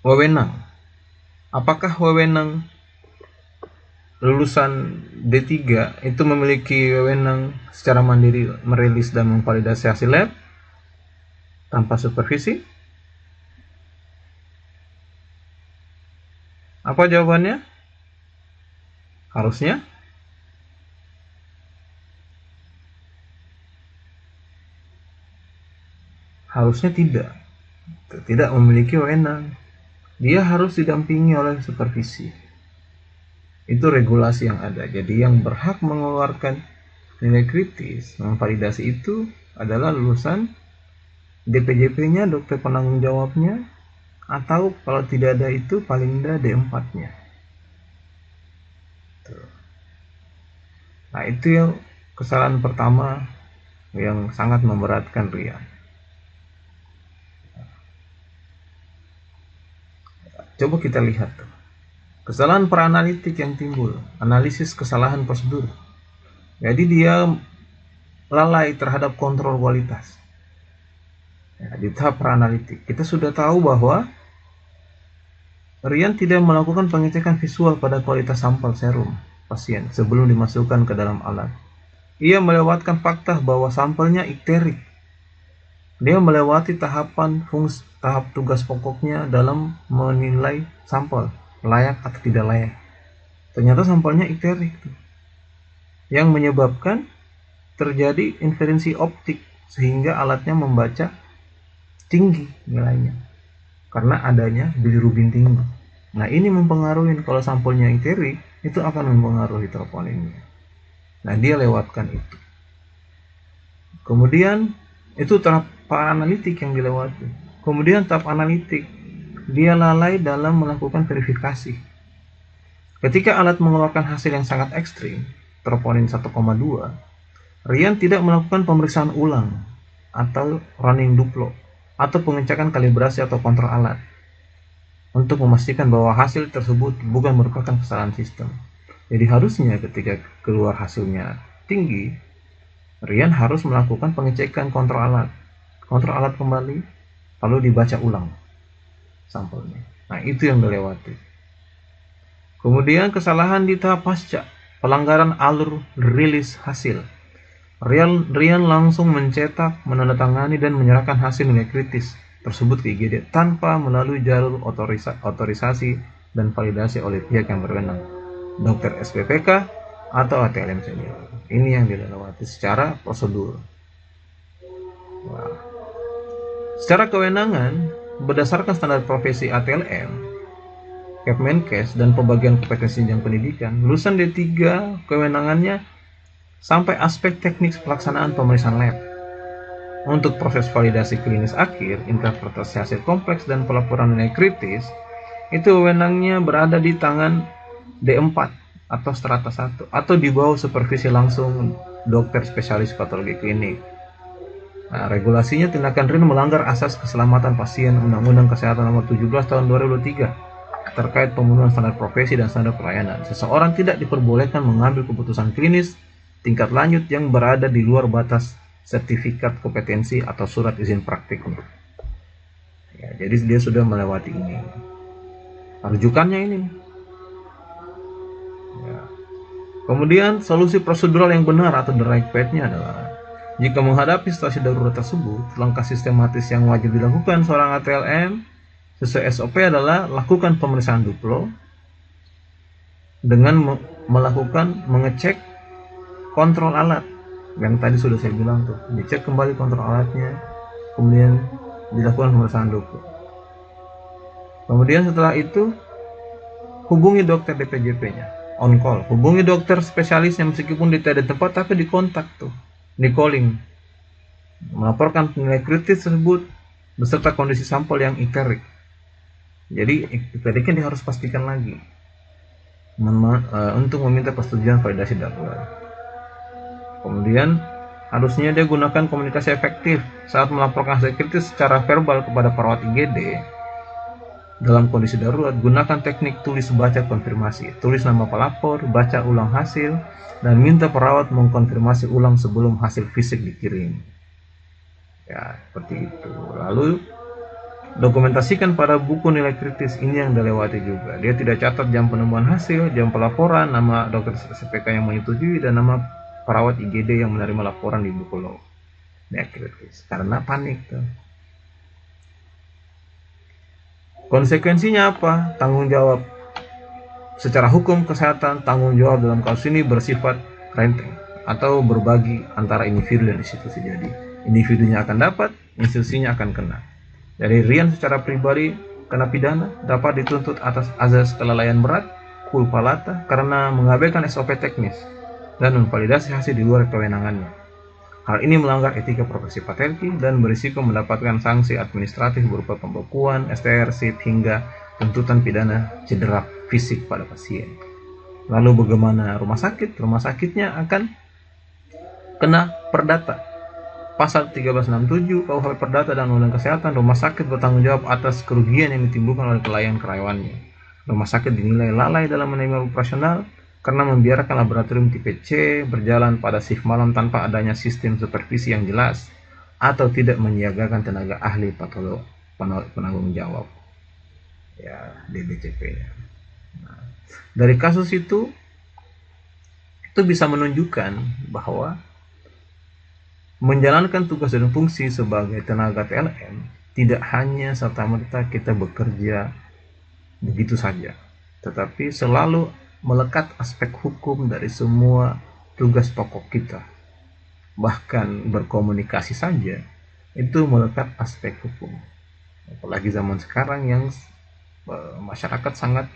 Wewenang. Apakah wewenang lulusan D3 itu memiliki wewenang secara mandiri merilis dan memvalidasi hasil lab tanpa supervisi? Apa jawabannya? Harusnya tidak memiliki wewenang. Dia harus didampingi oleh supervisi. Itu regulasi yang ada. Jadi yang berhak mengeluarkan nilai kritis, memvalidasi itu adalah lulusan DPJP-nya, dokter penanggung jawabnya, atau kalau tidak ada itu paling tidak D4-nya. Nah, itu yang kesalahan pertama yang sangat memberatkan Rian. Coba kita lihat tuh. Kesalahan pra-analitik yang timbul, analisis kesalahan prosedur. Jadi dia lalai terhadap kontrol kualitas. Ya, di tahap pra-analitik, kita sudah tahu bahwa Rian tidak melakukan pengecekan visual pada kualitas sampel serum pasien sebelum dimasukkan ke dalam alat. Ia melewatkan fakta bahwa sampelnya ikterik. Dia melewati tahap tugas pokoknya dalam menilai sampel layak atau tidak layak. Ternyata sampelnya ikterik tuh, yang menyebabkan terjadi inferensi optik sehingga alatnya membaca tinggi nilainya karena adanya bilirubin tinggi. Nah, ini mempengaruhi kalau sampelnya ikterik, itu akan mempengaruhi troponinnya. Nah, dia lewatkan itu. Kemudian itu tahap analitik yang dilewati. Kemudian tahap analitik, dia lalai dalam melakukan verifikasi. Ketika alat mengeluarkan hasil yang sangat ekstrim, troponin 1,2, Rian tidak melakukan pemeriksaan ulang atau running duplo atau pengecekan kalibrasi atau kontrol alat untuk memastikan bahwa hasil tersebut bukan merupakan kesalahan sistem. Jadi harusnya ketika keluar hasilnya tinggi, Rian harus melakukan pengecekan kontrol alat kembali, lalu dibaca ulang sampelnya. Nah, itu yang dilewati. Kemudian kesalahan di tahap pasca, pelanggaran alur rilis hasil. Rian langsung mencetak, menandatangani, dan menyerahkan hasil nilai kritis tersebut ke IGD tanpa melalui jalur otorisasi dan validasi oleh pihak yang berwenang, dokter SPPK atau ATLM senior. Ini yang dilewati secara prosedur. Wow. Secara kewenangan, berdasarkan standar profesi ATLM, Kepmenkes, dan pembagian kompetensi jenjang pendidikan, lulusan D3 kewenangannya sampai aspek teknik pelaksanaan pemeriksaan lab. Untuk proses validasi klinis akhir, interpretasi hasil kompleks, dan pelaporan nilai kritis, itu wewenangnya berada di tangan D4 atau strata 1 atau di bawah supervisi langsung dokter spesialis patologi klinik. Nah, regulasinya tindakan Rian melanggar asas keselamatan pasien Undang-Undang Kesehatan Nomor 17 Tahun 2003 terkait pemenuhan standar profesi dan standar pelayanan. Seseorang tidak diperbolehkan mengambil keputusan klinis tingkat lanjut yang berada di luar batas sertifikat kompetensi atau surat izin praktiknya. Ya, jadi dia sudah melewati ini. Rujukannya ini. Ya. Kemudian solusi prosedural yang benar atau the right path-nya adalah jika menghadapi situasi darurat tersebut, langkah sistematis yang wajib dilakukan seorang ATLM sesuai SOP adalah lakukan pemeriksaan duplo dengan mengecek kontrol alat yang tadi sudah saya bilang tuh, dicek kembali kontrol alatnya, kemudian dilakukan pemeriksaan duplo. Kemudian setelah itu hubungi dokter DPJP-nya, on call, hubungi dokter spesialisnya meskipun di tidak ada tempat tapi di kontak tuh, di calling, melaporkan nilai kritis tersebut beserta kondisi sampel yang iterik. Jadi iteriknya dia harus pastikan lagi untuk meminta persetujuan validasi darurat. Kemudian harusnya dia gunakan komunikasi efektif saat melaporkan hasil kritis secara verbal kepada perawat IGD. Dalam kondisi darurat, gunakan teknik tulis baca konfirmasi. Tulis nama pelapor, baca ulang hasil, dan minta perawat mengkonfirmasi ulang sebelum hasil fisik dikirim. Ya, seperti itu. Lalu dokumentasikan pada buku nilai kritis, ini yang dilewati juga. Dia tidak catat jam penemuan hasil, jam pelaporan, nama dokter SPK yang menyetujui, dan nama perawat IGD yang menerima laporan di buku log. Ini kritis karena panik tuh. Konsekuensinya apa? Tanggung jawab secara hukum kesehatan, tanggung jawab dalam kasus ini bersifat renteng atau berbagi antara individu dan institusi. Jadi individunya akan dapat, institusinya akan kena. Jadi Rian secara pribadi kena pidana, dapat dituntut atas azas kelalaian berat, culpa lata, karena mengabaikan SOP teknis dan memvalidasi hasil di luar kewenangannya. Hal ini melanggar etika profesi patenki dan berisiko mendapatkan sanksi administratif berupa pembekuan, STR, SIP, hingga tuntutan pidana cedera fisik pada pasien. Lalu bagaimana rumah sakit? Rumah sakitnya akan kena perdata. Pasal 1367 KUHP Perdata dan Undang Kesehatan, rumah sakit bertanggung jawab atas kerugian yang ditimbulkan oleh kelalaian karyawannya. Rumah sakit dinilai lalai dalam manajemen operasional karena membiarkan laboratorium tipe C berjalan pada shift malam tanpa adanya sistem supervisi yang jelas atau tidak menyiagakan tenaga ahli patolog penanggung jawab, ya, DBCP-nya. Nah, dari kasus itu bisa menunjukkan bahwa menjalankan tugas dan fungsi sebagai tenaga TLM tidak hanya serta-merta kita bekerja begitu saja, tetapi selalu melekat aspek hukum dari semua tugas pokok kita. Bahkan berkomunikasi saja itu melekat aspek hukum. Apalagi zaman sekarang yang masyarakat sangat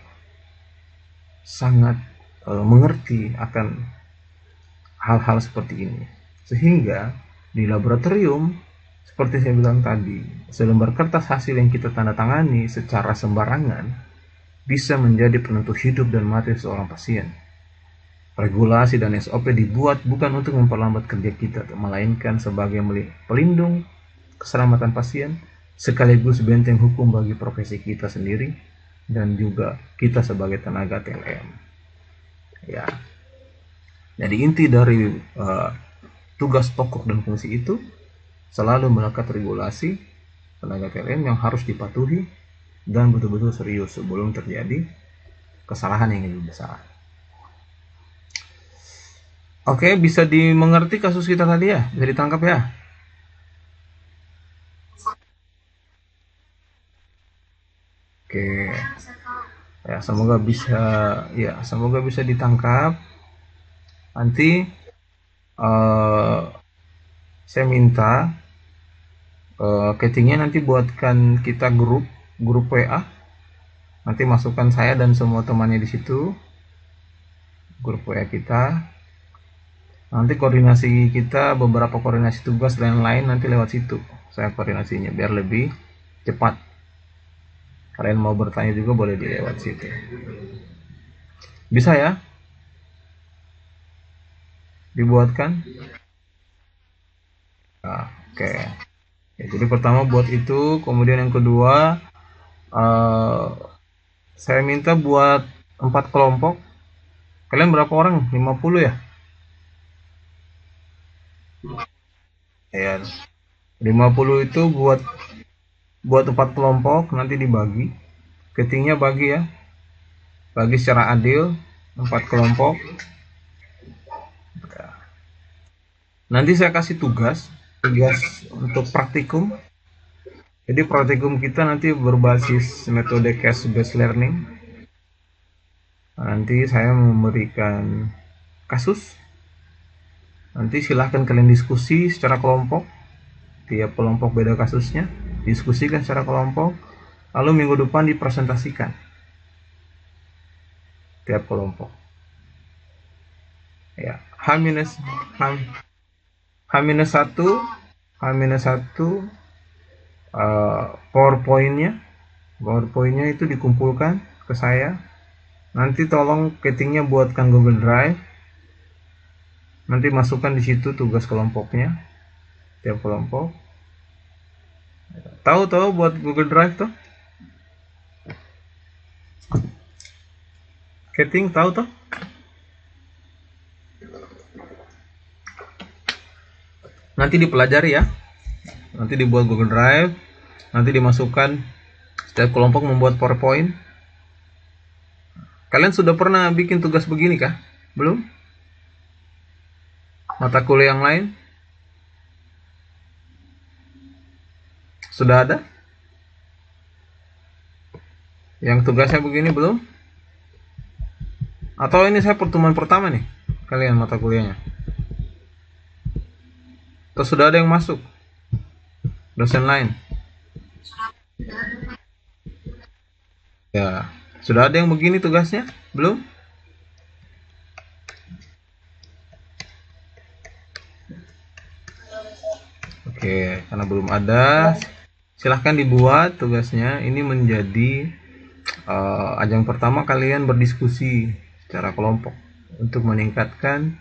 mengerti akan hal-hal seperti ini. Sehingga di laboratorium, seperti saya bilang tadi, selembar kertas hasil yang kita tanda tangani secara sembarangan bisa menjadi penentu hidup dan mati seorang pasien. Regulasi dan SOP dibuat bukan untuk memperlambat kerja kita, melainkan sebagai pelindung keselamatan pasien, sekaligus benteng hukum bagi profesi kita sendiri dan juga kita sebagai tenaga TLM. Ya. Jadi inti dari tugas pokok dan fungsi itu selalu melekat regulasi tenaga TLM yang harus dipatuhi dan betul-betul serius sebelum terjadi kesalahan yang lebih besar. Oke, bisa dimengerti kasus kita tadi ya? Bisa ditangkap ya? Oke. Ya, semoga bisa ditangkap. Nanti saya minta Ketingnya nanti buatkan kita grup WA. Nanti masukkan saya dan semua temannya di situ. Grup WA kita. Nanti koordinasi kita, beberapa koordinasi tugas dan lain nanti lewat situ. Saya koordinasinya biar lebih cepat. Kalian mau bertanya juga boleh di lewat situ. Bisa ya? Dibuatkan? Nah, oke. Ya, jadi pertama buat itu, kemudian yang kedua saya minta buat 4 kelompok. Kalian berapa orang? 50 ya? Ya, 50 itu buat 4 kelompok, nanti dibagi. Ketingnya bagi ya. Bagi secara adil 4 kelompok. Nanti saya kasih tugas untuk praktikum. Jadi praktikum kita nanti berbasis metode case based learning. Nanti saya memberikan kasus. Nanti silahkan kalian diskusi secara kelompok. Tiap kelompok beda kasusnya. Diskusikan secara kelompok. Lalu minggu depan dipresentasikan. Tiap kelompok. Ya, H-1 PowerPoint-nya itu dikumpulkan ke saya. Nanti tolong ketingnya buatkan Google Drive. Nanti masukkan di situ tugas kelompoknya, tiap kelompok. Tahu buat Google Drive tuh? Keting tahu tuh? Nanti dipelajari ya. Nanti dibuat Google Drive, nanti dimasukkan. Setiap kelompok membuat PowerPoint. Kalian sudah pernah bikin tugas begini kah? Belum? Mata kuliah yang lain? Sudah ada? Yang tugasnya begini belum? Atau ini saya pertemuan pertama nih, kalian mata kuliahnya? Atau sudah ada yang masuk? Dosen lain? Ya, sudah ada yang begini tugasnya? Belum? Oke, karena belum ada, silahkan dibuat tugasnya. Ini menjadi ajang pertama kalian berdiskusi secara kelompok untuk meningkatkan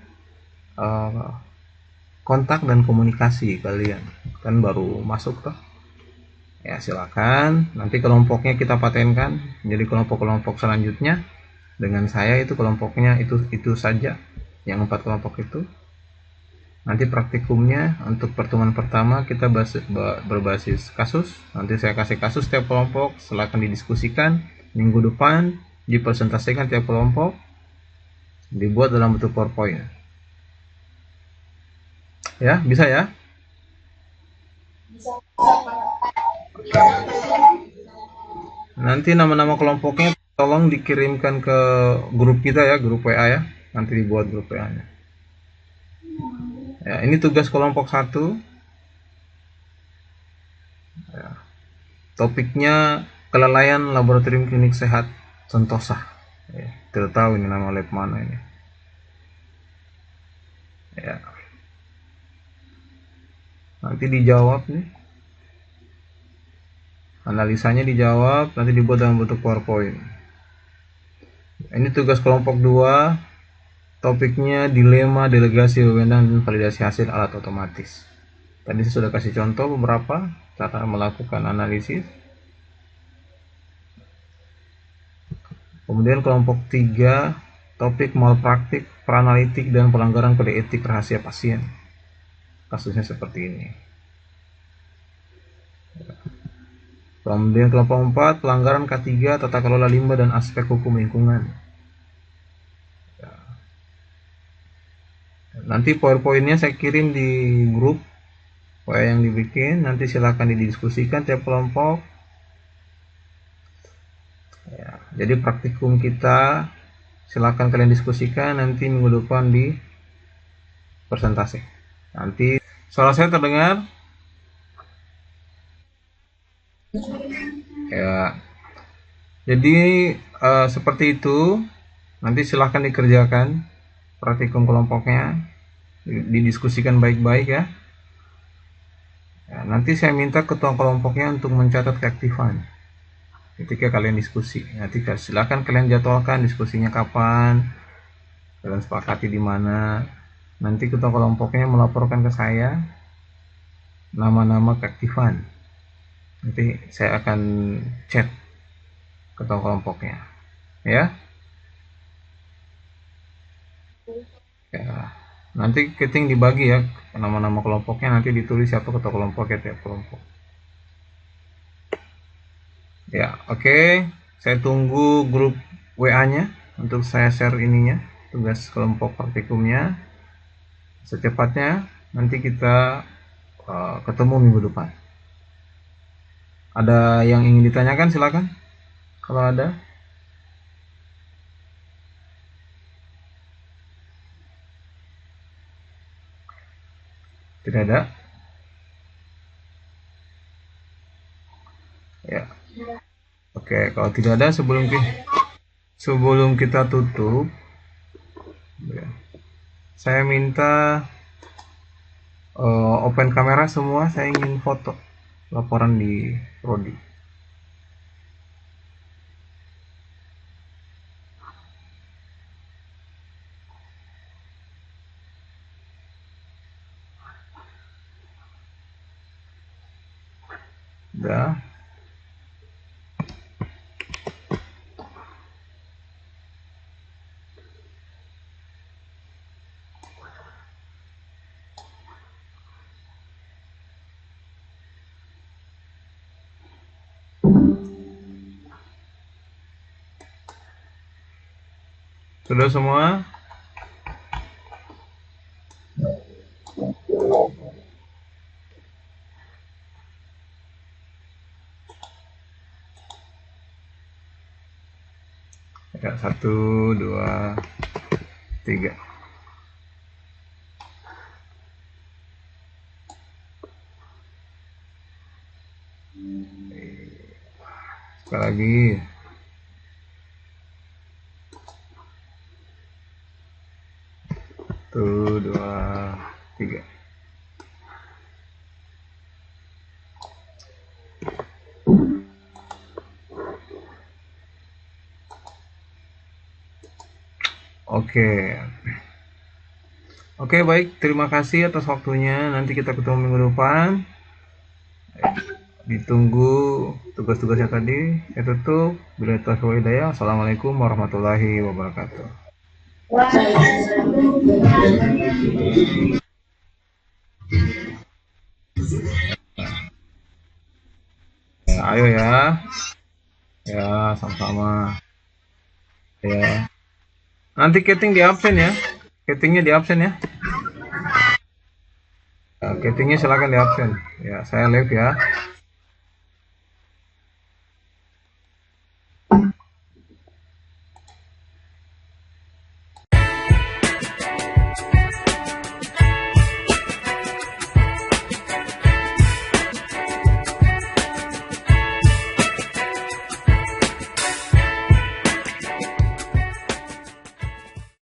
kontak dan komunikasi kalian. Kan baru masuk toh. Ya, silakan. Nanti kelompoknya kita patenkan jadi kelompok-kelompok selanjutnya. Dengan saya itu kelompoknya itu saja, yang 4 kelompok itu. Nanti praktikumnya untuk pertemuan pertama kita berbasis kasus. Nanti saya kasih kasus tiap kelompok, silakan didiskusikan. Minggu depan dipresentasikan tiap kelompok, dibuat dalam bentuk PowerPoint. Ya, bisa ya? Nanti nama-nama kelompoknya tolong dikirimkan ke grup kita ya, grup WA ya. Nanti dibuat grup WA-nya. Ya, ini tugas kelompok 1. Ya. Topiknya kelalaian laboratorium klinik sehat Sentosa. Ya, tidak tahu ini nama lab mana ini. Ya. Nanti dijawab nih. Analisanya dijawab, nanti dibuat dalam bentuk PowerPoint. Ini tugas kelompok 2. topiknya dilema delegasi wewenang dan validasi hasil alat otomatis. Tadi saya sudah kasih contoh beberapa cara melakukan analisis. Kemudian kelompok 3, topik malpraktik, peranalitik, dan pelanggaran kode etik rahasia pasien. Kasusnya seperti ini. Kemudian kelompok 4, pelanggaran K3, tata kelola limbah dan aspek hukum lingkungan. Nanti powerpointnya saya kirim di grup yang dibikin, nanti silakan didiskusikan tiap kelompok. Ya, jadi praktikum kita silakan kalian diskusikan nanti minggu depan di presentasi. Nanti suara saya terdengar? Ya. Jadi seperti itu. Nanti silahkan dikerjakan praktikum kelompoknya, didiskusikan baik-baik ya. Nanti saya minta ketua kelompoknya untuk mencatat keaktifan ketika kalian diskusi. Nanti silahkan kalian jadwalkan diskusinya kapan, kalian sepakati di mana. Nanti ketua kelompoknya melaporkan ke saya nama-nama keaktifan. Nanti saya akan chat ketua kelompoknya, ya. Nanti keting dibagi ya nama-nama kelompoknya, nanti ditulis siapa ketua kelompoknya tiap kelompok. Ya, oke. Saya tunggu grup WA-nya untuk saya share ininya, tugas kelompok praktikumnya. Secepatnya nanti kita ketemu minggu depan. Ada yang ingin ditanyakan silakan kalau ada. Tidak ada? Ya. Oke, kalau tidak ada, sebelum kita tutup, saya minta open kamera semua. Saya ingin foto laporan di Prodi. Udah. Sudah semua? Ya, 1, 2, 3. Sekali lagi. Satu, 2, 3. Oke, baik. Terima kasih atas waktunya. Nanti kita ketemu minggu depan. Ditunggu tugas-tugasnya tadi. Saya tutup. Bila taufiq wal hidayah. Assalamualaikum warahmatullahi wabarakatuh. Ya, ayo ya. Ya, sama-sama. Ya. Nanti keting di absen ya. Ketingnya di absen ya. Ketingnya silakan di absen. Ya, saya live ya.